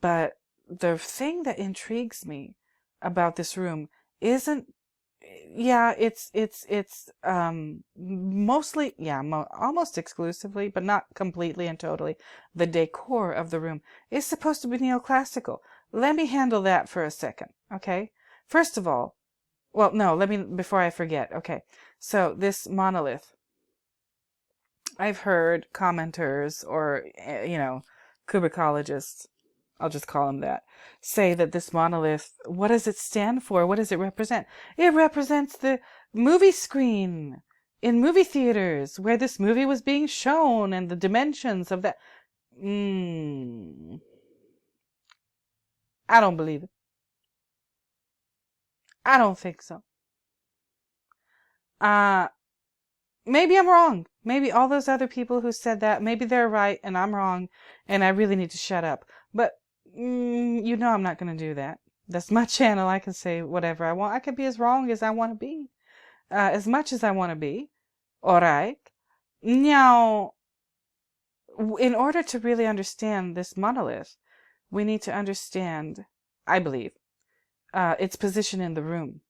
But the thing that intrigues me about this room isn't, yeah, it's mostly, yeah, almost exclusively, but not completely and totally, the decor of the room is supposed to be neoclassical. Let me handle that for a second, okay? First of all, well, no, before I forget, okay. So this monolith, I've heard commenters or, Kubrickologists, I'll just call them that, say that this monolith, what does it stand for? What does it represent? It represents the movie screen in movie theaters where this movie was being shown and the dimensions of that. I don't believe it. I don't think so. Maybe I'm wrong. Maybe all those other people who said that, maybe they're right and I'm wrong and I really need to shut up. But I'm not going to do that. That's my channel. I can say whatever I want. I can be as wrong as I want to be. As much as I want to be. All right. Now, in order to really understand this monolith, we need to understand, I believe, its position in the room.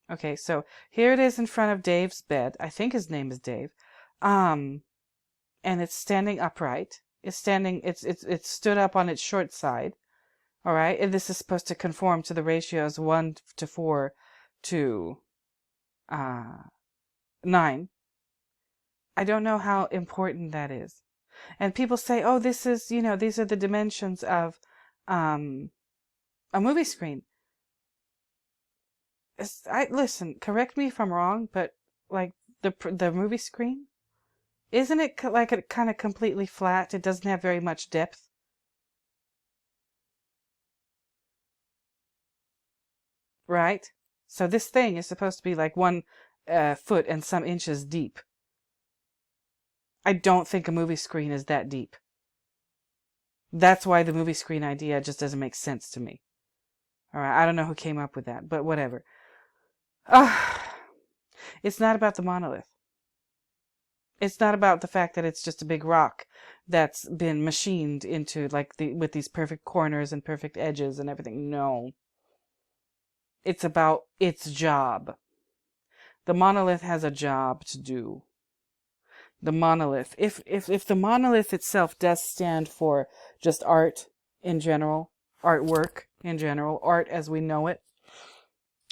Okay, so here it is in front of Dave's bed. I think his name is Dave. And it's standing upright. It's stood up on its short side. All right, and this is supposed to conform to the ratios 1 to 4 to 9. I don't know how important that is. And people say, oh, this is, these are the dimensions of a movie screen. Listen, correct me if I'm wrong, but like the movie screen, isn't it like it kind of completely flat? It doesn't have very much depth. Right? So this thing is supposed to be like 1 foot and some inches deep. I don't think a movie screen is that deep. That's why the movie screen idea just doesn't make sense to me. All right, I don't know who came up with that, but whatever. It's not about the monolith. It's not about the fact that it's just a big rock that's been machined into like with these perfect corners and perfect edges and everything. No. It's about its job. The monolith has a job to do. The monolith, if the monolith itself does stand for just art in general, artwork in general, art as we know it.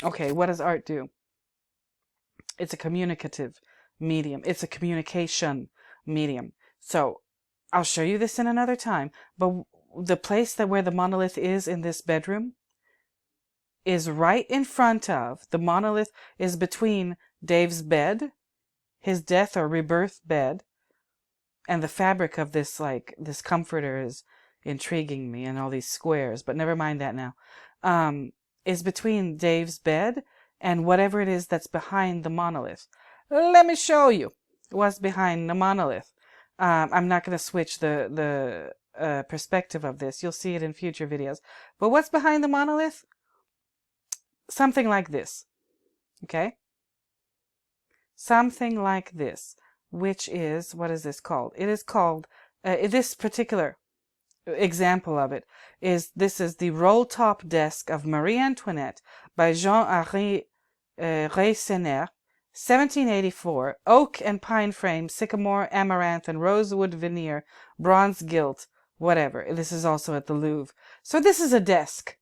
Okay, what does art do? It's a communicative medium. It's a communication medium. So I'll show you this in another time, but the place where the monolith is in this bedroom is right in front of, the monolith is between Dave's bed, his death or rebirth bed, and the fabric of this comforter is intriguing me, and all these squares, but never mind that now, is between Dave's bed and whatever it is that's behind the monolith. Let me show you what's behind the monolith. I'm not going to switch the perspective of this. You'll see it in future videos. But what's behind the monolith? Something like this. Okay? Something like this, which is, what is this called? It is called, this particular example of it is, this is the roll-top desk of Marie Antoinette by Jean-Henri Reisener, 1784, oak and pine frame, sycamore, amaranth, and rosewood veneer, bronze gilt, whatever. This is also at the Louvre. So this is a desk.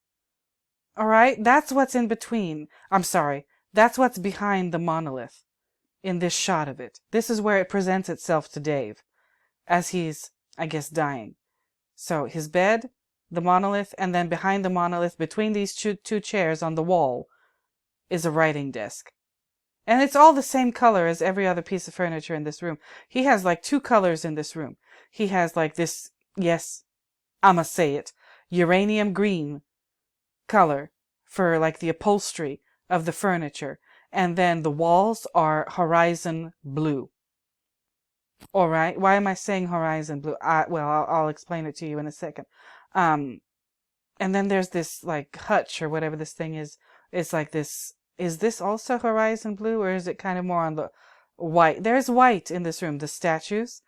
All right? That's what's in between. I'm sorry. That's what's behind the monolith in this shot of it. This is where it presents itself to Dave as he's, I guess, dying. So his bed, the monolith, and then behind the monolith, between these two chairs on the wall, is a writing desk. And it's all the same color as every other piece of furniture in this room. He has like two colors in this room. He has like this, yes, I'ma say it, uranium green color for like the upholstery of the furniture. And then the walls are horizon blue. All right. Why am I saying horizon blue? I'll explain it to you in a second. And then there's this like hutch or whatever this thing is. It's like this. Is this also horizon blue, or is it kind of more on the white? There's white in this room. The statues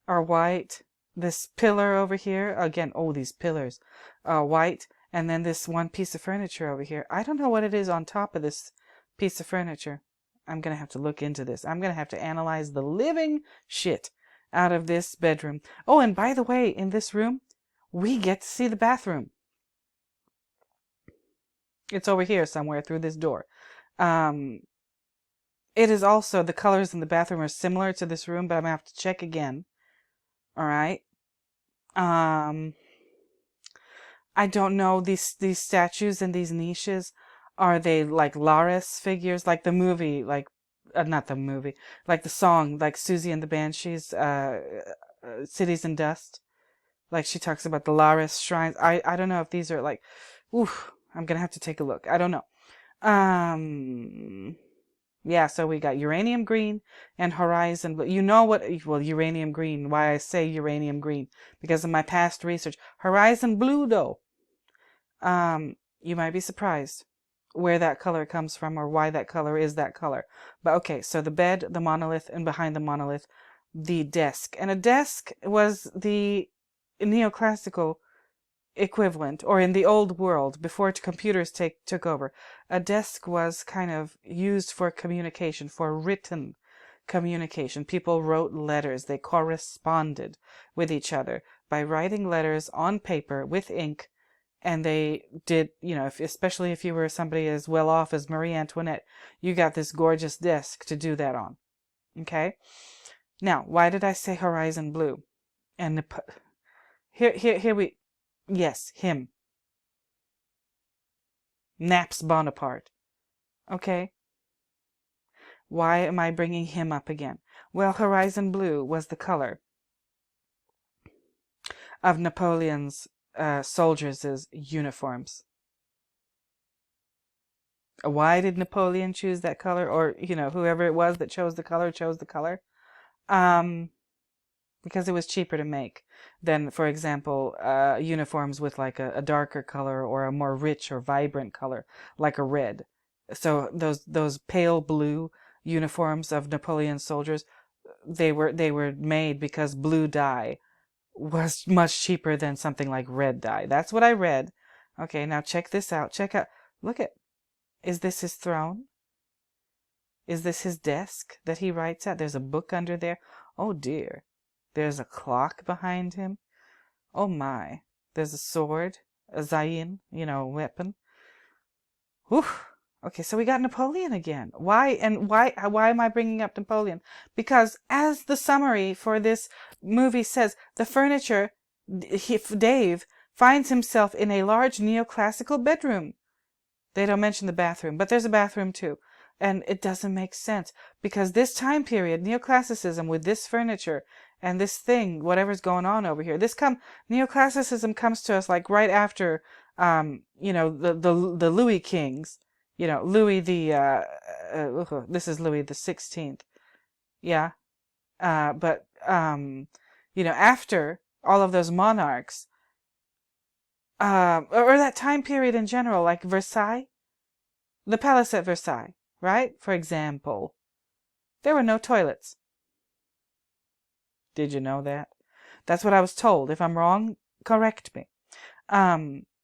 are white. This pillar over here, again, oh, these pillars are white. And then this one piece of furniture over here. I don't know what it is on top of this piece of furniture. I'm going to have to look into this. I'm going to have to analyze the living shit out of this bedroom. Oh, and by the way, in this room, we get to see the bathroom. It's over here somewhere through this door. It is also, the colors in the bathroom are similar to this room, but I'm going to have to check again. All right. I don't know, these statues and these niches, are they like Laris figures, like the movie, like not the movie, like the song, like Susie and the Banshees, Cities in Dust, like she talks about the Laris shrines. I don't know if these are like, oof, I'm gonna have to take a look. I don't know. Yeah, so we got uranium green and horizon blue. You know what? Well, uranium green. Why I say uranium green? Because of my past research. Horizon blue, though. You might be surprised where that color comes from or why that color is that color. But okay, so the bed, the monolith, and behind the monolith, the desk. And a desk was the neoclassical equivalent, or in the old world, before computers took over, a desk was kind of used for communication, for written communication. People wrote letters. They corresponded with each other by writing letters on paper with ink. And they did, especially if you were somebody as well off as Marie Antoinette, you got this gorgeous desk to do that on. Okay? Now, why did I say horizon blue? And here we... Yes, him. Naps Bonaparte. Okay? Why am I bringing him up again? Well, horizon blue was the color of Napoleon's soldiers' uniforms. Why did Napoleon choose that color? Or, whoever it was that chose the color. Because it was cheaper to make than, for example, uniforms with like a darker color or a more rich or vibrant color, like a red. So those pale blue uniforms of Napoleon's soldiers, they were made because blue dye was much cheaper than something like red dye. That's what I read. Okay, now check this out. Look at, is this his throne? Is this his desk that he writes at? There's a book under there. Oh dear. There's a clock behind him. Oh my. There's a sword, a zayin, weapon. Whew. Okay, so we got Napoleon again. Why am I bringing up Napoleon? Because as the summary for this movie says, the furniture, Dave finds himself in a large neoclassical bedroom. They don't mention the bathroom, but there's a bathroom too. And it doesn't make sense because this time period, neoclassicism with this furniture and this thing, whatever's going on over here, neoclassicism comes to us like right after, the Louis Kings, Louis this is Louis the 16th. Yeah. But after all of those monarchs, or that time period in general, like Versailles, the palace at Versailles, right? For example, there were no toilets. Did you know that? That's what I was told. If I'm wrong, correct me.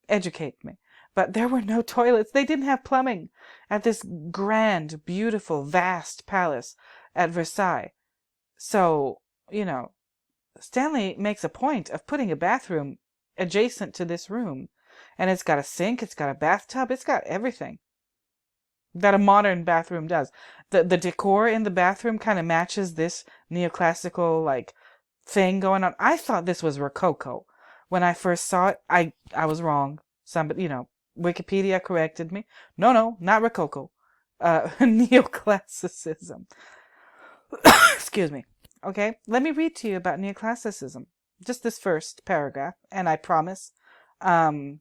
Educate me. But there were no toilets. They didn't have plumbing at this grand, beautiful, vast palace at Versailles. So, Stanley makes a point of putting a bathroom adjacent to this room. And it's got a sink, it's got a bathtub, it's got everything that a modern bathroom does. The decor in the bathroom kind of matches this neoclassical, like, thing going on. I thought this was Rococo. When I first saw it, I was wrong. Somebody, Wikipedia corrected me. No, not Rococo. Neoclassicism. Excuse me. Okay, let me read to you about Neoclassicism. Just this first paragraph, and I promise I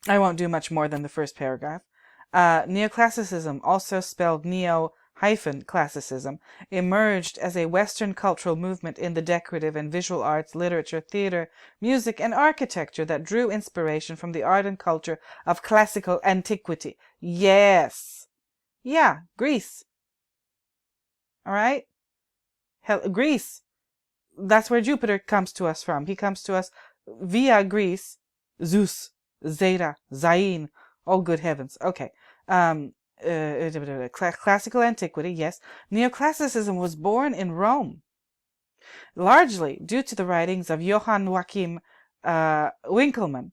won't do much more than the first paragraph. Neoclassicism, also spelled neo-classicism, emerged as a Western cultural movement in the decorative and visual arts, literature, theater, music, and architecture that drew inspiration from the art and culture of classical antiquity. Yes. Yeah, Greece. All right? Greece. That's where Jupiter comes to us from. He comes to us via Greece. Zeus, Zeta, Zayn. Oh, good heavens. Okay. Classical antiquity, yes. Neoclassicism was born in Rome, largely due to the writings of Johann Joachim Winkelmann,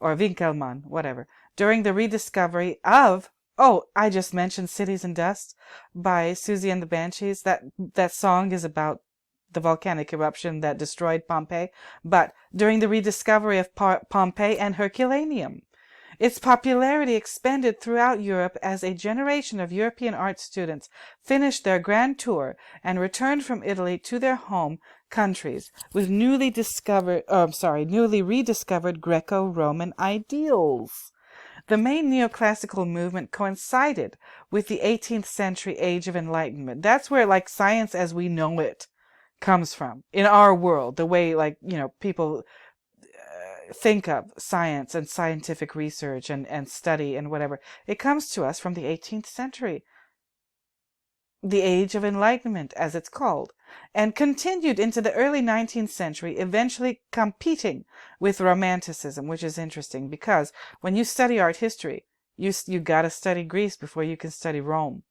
or Winkelmann, whatever, during the rediscovery of, I just mentioned Cities and Dust by Susie and the Banshees. That song is about the volcanic eruption that destroyed Pompeii, but during the rediscovery of Pompeii and Herculaneum. Its popularity expanded throughout Europe as a generation of European art students finished their grand tour and returned from Italy to their home countries with newly rediscovered Greco-Roman ideals. The main neoclassical movement coincided with the 18th century age of Enlightenment. That's where, like, science as we know it comes from in our world, the way, people think of science and scientific research and study and whatever. It comes to us from the 18th century, the Age of Enlightenment, as it's called, and continued into the early 19th century, eventually competing with Romanticism, which is interesting because when you study art history, you got to study Greece before you can study Rome.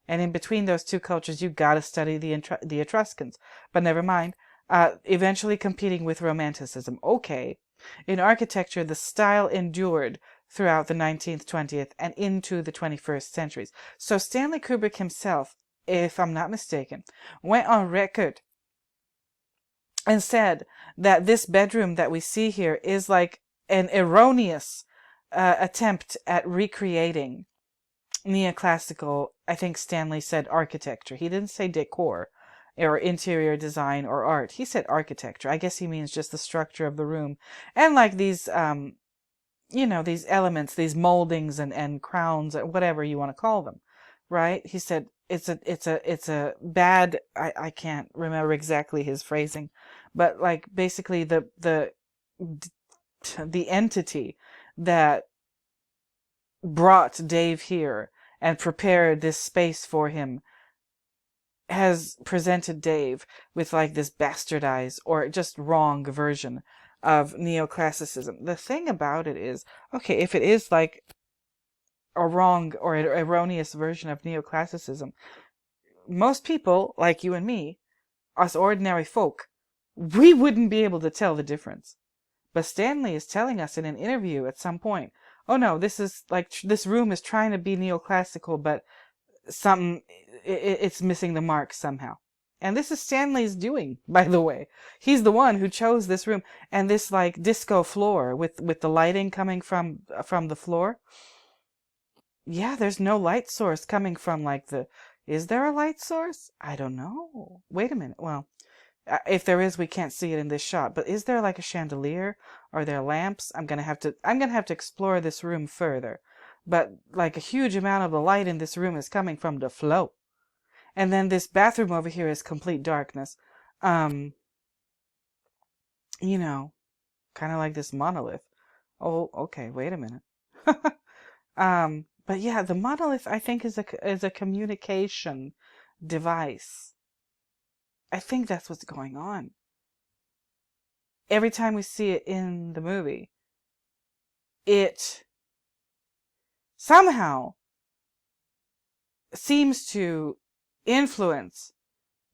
And in between those two cultures, you got to study the Etruscans. But never mind. Eventually competing with Romanticism. Okay. In architecture, the style endured throughout the 19th, 20th, and into the 21st centuries. So Stanley Kubrick himself, if I'm not mistaken, went on record and said that this bedroom that we see here is like an erroneous attempt at recreating neoclassical, I think Stanley said architecture. He didn't say decor or interior design or art. He said architecture. I guess he means just the structure of the room. And like these, these elements, these moldings and crowns, whatever you want to call them, right? He said it's a bad, I can't remember exactly his phrasing, but like basically the entity that brought Dave here and prepared this space for him has presented Dave with like this bastardized or just wrong version of neoclassicism. The thing about it is, okay, if it is like a wrong or an erroneous version of neoclassicism, most people, like you and me, us ordinary folk, we wouldn't be able to tell the difference. But Stanley is telling us in an interview at some point, oh no, this is like, this room is trying to be neoclassical, but it's missing the mark somehow. And this is Stanley's doing, by the way. He's the one who chose this room and this like disco floor with the lighting coming from the floor. Yeah, there's no light source coming from like is there a light source? I don't know. Wait a minute. Well, if there is, we can't see it in this shot. But is there like a chandelier? Are there lamps? I'm gonna have to explore this room further. But like a huge amount of the light in this room is coming from the flow. And then this bathroom over here is complete darkness. Kind of like this monolith. Oh, okay, wait a minute. But yeah, the monolith I think is a communication device. I think that's what's going on. Every time we see it in the movie, it somehow seems to influence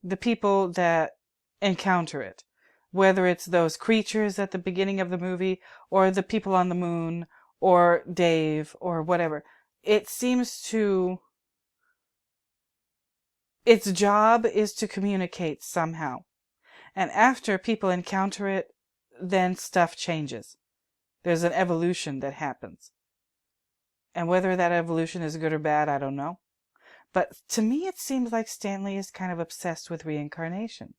the people that encounter it. Whether it's those creatures at the beginning of the movie, or the people on the moon, or Dave, or whatever. It seems to... its job is to communicate somehow. And after people encounter it, then stuff changes. There's an evolution that happens. And whether that evolution is good or bad, I don't know. But to me, it seems like Stanley is kind of obsessed with reincarnation.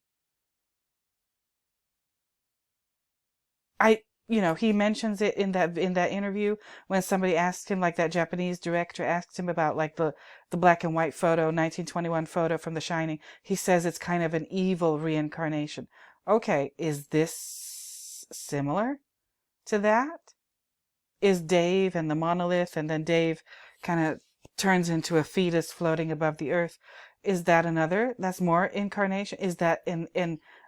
He mentions it in that interview when somebody asked him, like that Japanese director asked him about like the black and white photo, 1921 photo from The Shining. He says it's kind of an evil reincarnation. Okay, is this similar to that? Is Dave and the monolith, and then Dave kind of turns into a fetus floating above the earth? Is that another? That's more incarnation? Is that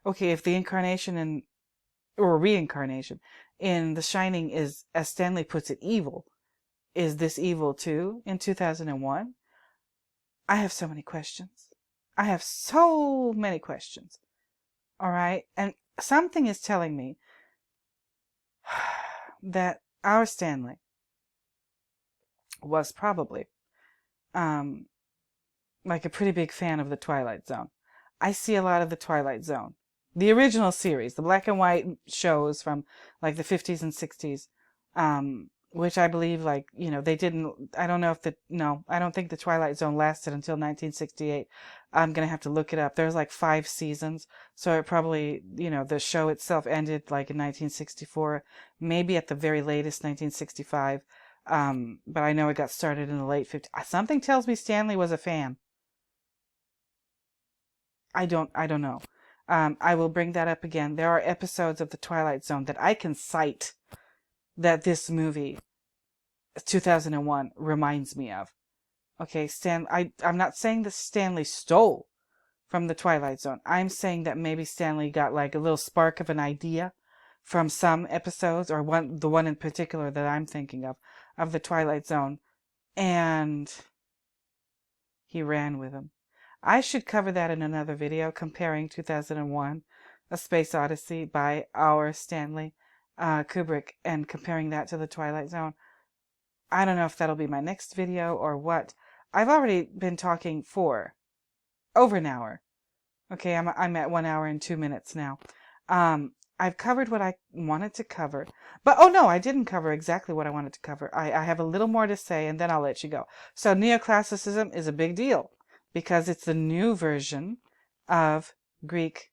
okay, if the incarnation or reincarnation in The Shining is, as Stanley puts it, evil, is this evil too in 2001? I have so many questions. I have so many questions. All right. And something is telling me that our Stanley was probably like a pretty big fan of the Twilight Zone. I see a lot of the Twilight Zone. The original series, the black and white shows from like the 50s and 60s, which I believe they didn't, I don't think the Twilight Zone lasted until 1968. I'm going to have to look it up. There's like 5 seasons. So it probably, the show itself ended like in 1964, maybe at the very latest 1965. But I know it got started in the late 50s. Something tells me Stanley was a fan. I don't know. I will bring that up again. There are episodes of The Twilight Zone that I can cite that this movie, 2001, reminds me of. Okay, I'm not saying that Stanley stole from The Twilight Zone. I'm saying that maybe Stanley got like a little spark of an idea from some episodes, or the one in particular that I'm thinking of The Twilight Zone, and he ran with him. I should cover that in another video, comparing 2001, A Space Odyssey by our Stanley Kubrick, and comparing that to The Twilight Zone. I don't know if that'll be my next video or what. I've already been talking for over an hour. Okay, I'm at 1 hour and 2 minutes now. I've covered what I wanted to cover. But, oh no, I didn't cover exactly what I wanted to cover. I have a little more to say, and then I'll let you go. So Neoclassicism is a big deal, because it's the new version of Greek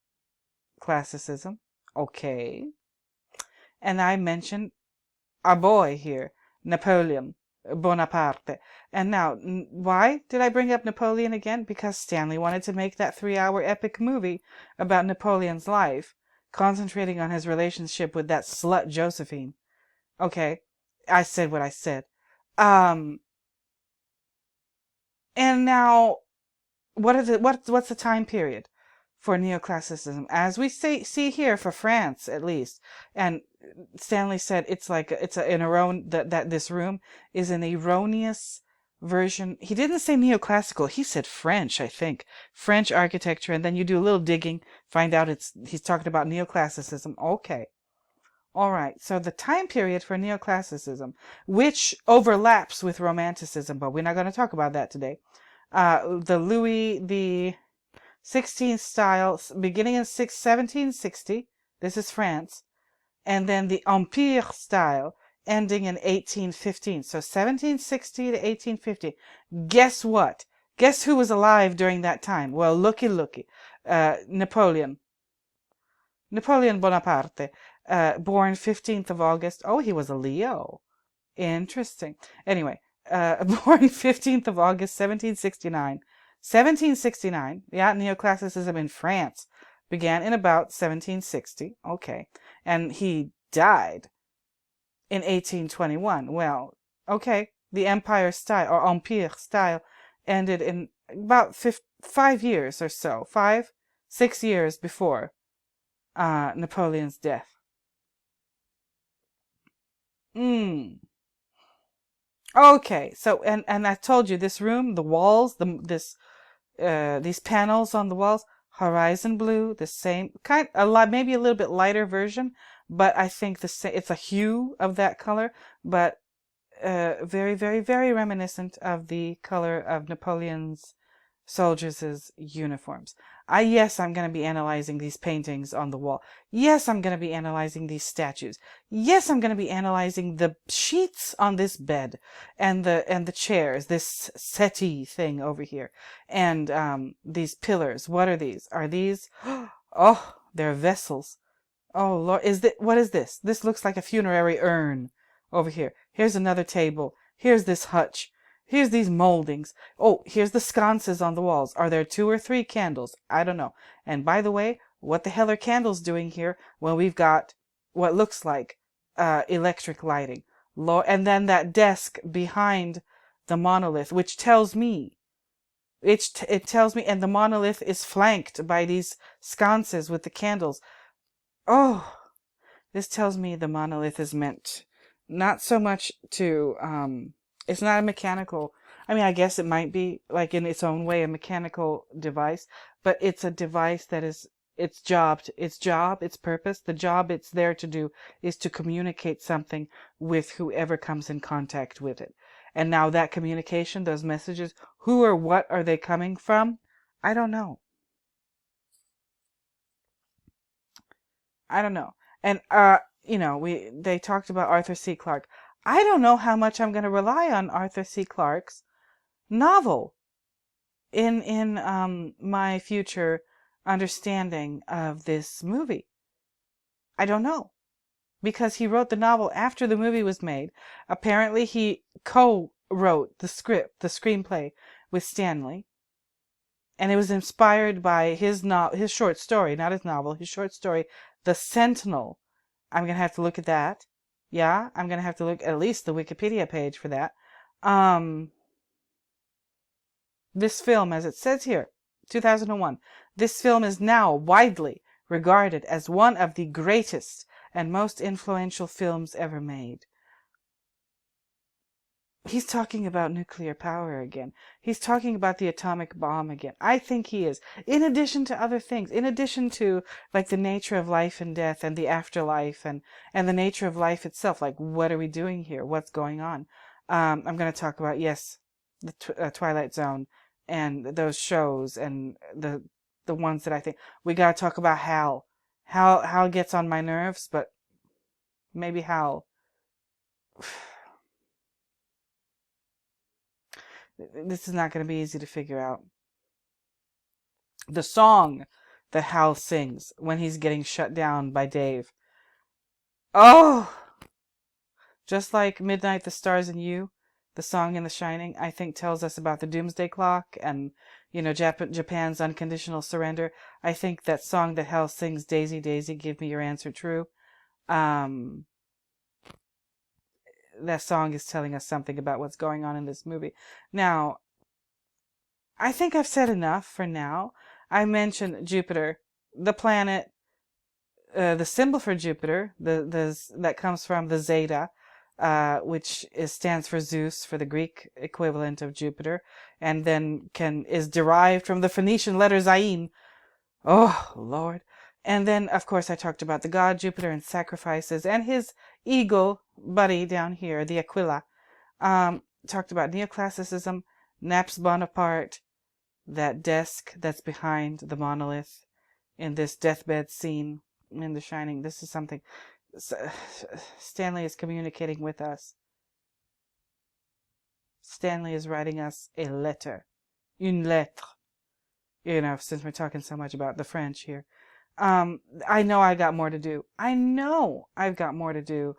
classicism. Okay. And I mentioned our boy here, Napoleon Bonaparte. And now, why did I bring up Napoleon again? Because Stanley wanted to make that 3-hour epic movie about Napoleon's life, concentrating on his relationship with that slut Josephine. Okay, I said what I said. And now, what's the time period for Neoclassicism? As we see here for France, at least. And Stanley said that this room is an erroneous version. He didn't say neoclassical. He said French, I think. French architecture. And then you do a little digging, find out he's talking about neoclassicism. Okay. All right. So the time period for neoclassicism, which overlaps with romanticism, but we're not going to talk about that today. The Louis the 16th style, beginning in 1760. This is France. And then the Empire style, ending in 1815. So 1760 to 1850. Guess what? Guess who was alive during that time? Well, looky. Napoleon Bonaparte, born 15th of August. Oh, he was a Leo. Interesting. Anyway, born 15th of August, 1769. 1769, yeah, Neoclassicism in France began in about 1760. Okay. And he died in 1821. Well, okay, the Empire style, or Empire style, ended in about 5 years or so. 6 years before Napoleon's death. Okay, so, and I told you, this room, the walls, these panels on the walls, horizon blue, the same maybe a little bit lighter version, but I think it's a hue of that color, but very, very, very reminiscent of the color of Napoleon's soldiers' uniforms. Yes, I'm going to be analyzing these paintings on the wall. Yes, I'm going to be analyzing these statues. Yes, I'm going to be analyzing the sheets on this bed and the chairs, this settee thing over here, and these pillars. What are these? Are these? Oh, they're vessels. Oh Lord, what is this? This looks like a funerary urn over here. Here's another table. Here's this hutch. Here's these moldings. Oh, here's the sconces on the walls. Are there 2 or 3 candles? I don't know. And by the way, what the hell are candles doing here when we've got what looks like electric lighting? Lord, and then that desk behind the monolith, which tells me, it tells me, and the monolith is flanked by these sconces with the candles. Oh, this tells me the monolith is meant not so much to, it's not a mechanical, I mean, I guess it might be, like, in its own way, a mechanical device, but it's a device that is, its purpose, the job it's there to do is to communicate something with whoever comes in contact with it. And now that communication, those messages, who or what are they coming from? I don't know. I don't know. And they talked about Arthur C. Clarke. I don't know how much I'm going to rely on Arthur C. Clarke's novel in my future understanding of this movie. I don't know, because he wrote the novel after the movie was made. Apparently, he co-wrote the screenplay with Stanley. And it was inspired by his short story, not his novel, his short story, The Sentinel. I'm going to have to look at that. Yeah, I'm going to have to look at least the Wikipedia page for that. This film, as it says here, 2001, this film is now widely regarded as one of the greatest and most influential films ever made. He's talking about nuclear power again. He's talking about the atomic bomb again. I think he is. In addition to other things, in addition to like the nature of life and death and the afterlife and the nature of life itself. Like, what are we doing here? What's going on? I'm going to talk about, yes, the Twilight Zone and those shows and the ones that I think we got to talk about. Hal gets on my nerves, but maybe Hal. This is not going to be easy to figure out. The song that Hal sings when he's getting shut down by Dave. Oh! Just like Midnight, the Stars and You, the song in The Shining, I think tells us about the Doomsday Clock and, Japan's unconditional surrender. I think that song that Hal sings, Daisy, Daisy, Give Me Your Answer True, that song is telling us something about what's going on in this movie. Now, I think I've said enough for now. I mentioned Jupiter, the planet, the symbol for Jupiter, that comes from the Zeta, which stands for Zeus, for the Greek equivalent of Jupiter, and then is derived from the Phoenician letter Zayin. Oh, Lord. And then, of course, I talked about the god Jupiter and sacrifices, and his eagle buddy down here, the Aquila. Talked about Neoclassicism, Naps Bonaparte, that desk that's behind the monolith in this deathbed scene in The Shining. This is something Stanley is communicating with us. Stanley is writing us a letter. Une lettre. Since we're talking so much about the French here. I know I got more to do. I know I've got more to do.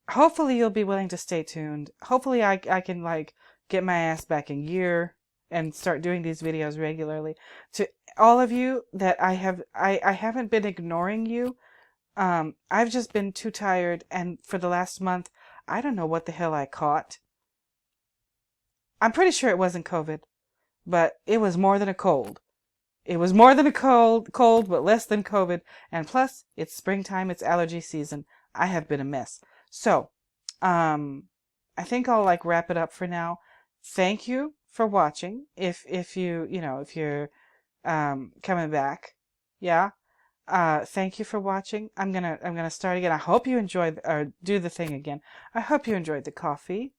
Hopefully you'll be willing to stay tuned. Hopefully I can get my ass back in gear and start doing these videos regularly. To all of you that I haven't been ignoring you. I've just been too tired, and for the last month, I don't know what the hell I caught. I'm pretty sure it wasn't COVID, but it was more than a cold. It was more than a cold, but less than COVID. And plus, it's springtime, it's allergy season. I have been a mess. So, I think I'll wrap it up for now. Thank you for watching. If you're coming back, yeah. Thank you for watching. I'm gonna start again. I hope you enjoyed or do the thing again. I hope you enjoyed the coffee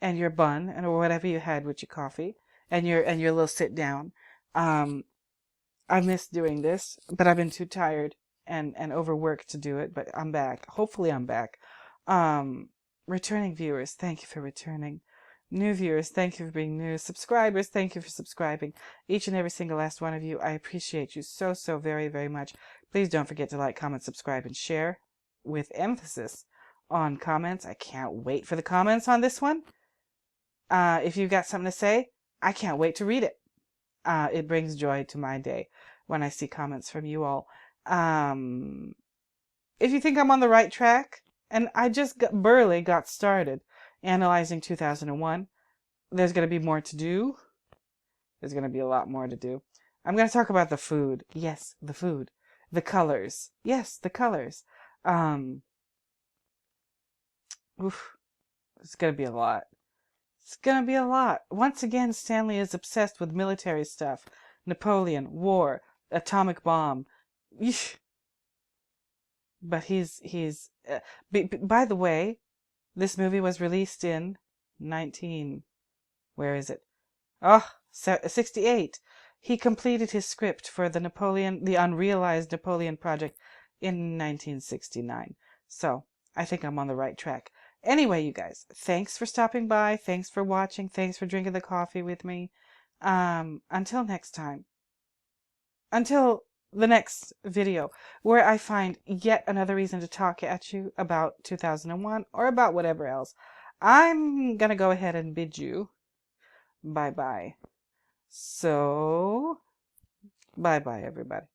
and your bun and or whatever you had with your coffee. and your little sit down. I missed doing this, but I've been too tired and overworked to do it, but I'm back. Hopefully I'm back. Returning viewers, thank you for returning. New viewers, thank you for being new. Subscribers, thank you for subscribing. Each and every single last one of you, I appreciate you so, so very, very much. Please don't forget to like, comment, subscribe, and share, with emphasis on comments. I can't wait for the comments on this one. If you've got something to say, I can't wait to read it. It brings joy to my day when I see comments from you all. If you think I'm on the right track, and I just barely got started analyzing 2001, there's going to be more to do. There's going to be a lot more to do. I'm going to talk about the food. Yes, the food. The colors. Yes, the colors. Oof. It's going to be a lot. It's going to be a lot. Once again, Stanley is obsessed with military stuff. Napoleon, war, atomic bomb. Eesh. But he's by the way, this movie was released in where is it? Oh, 68. He completed his script for the unrealized Napoleon project in 1969. So, I think I'm on the right track. Anyway, you guys, thanks for stopping by. Thanks for watching. Thanks for drinking the coffee with me. Until next time. Until the next video, where I find yet another reason to talk at you about 2001 or about whatever else, I'm gonna go ahead and bid you bye-bye. So, bye-bye, everybody.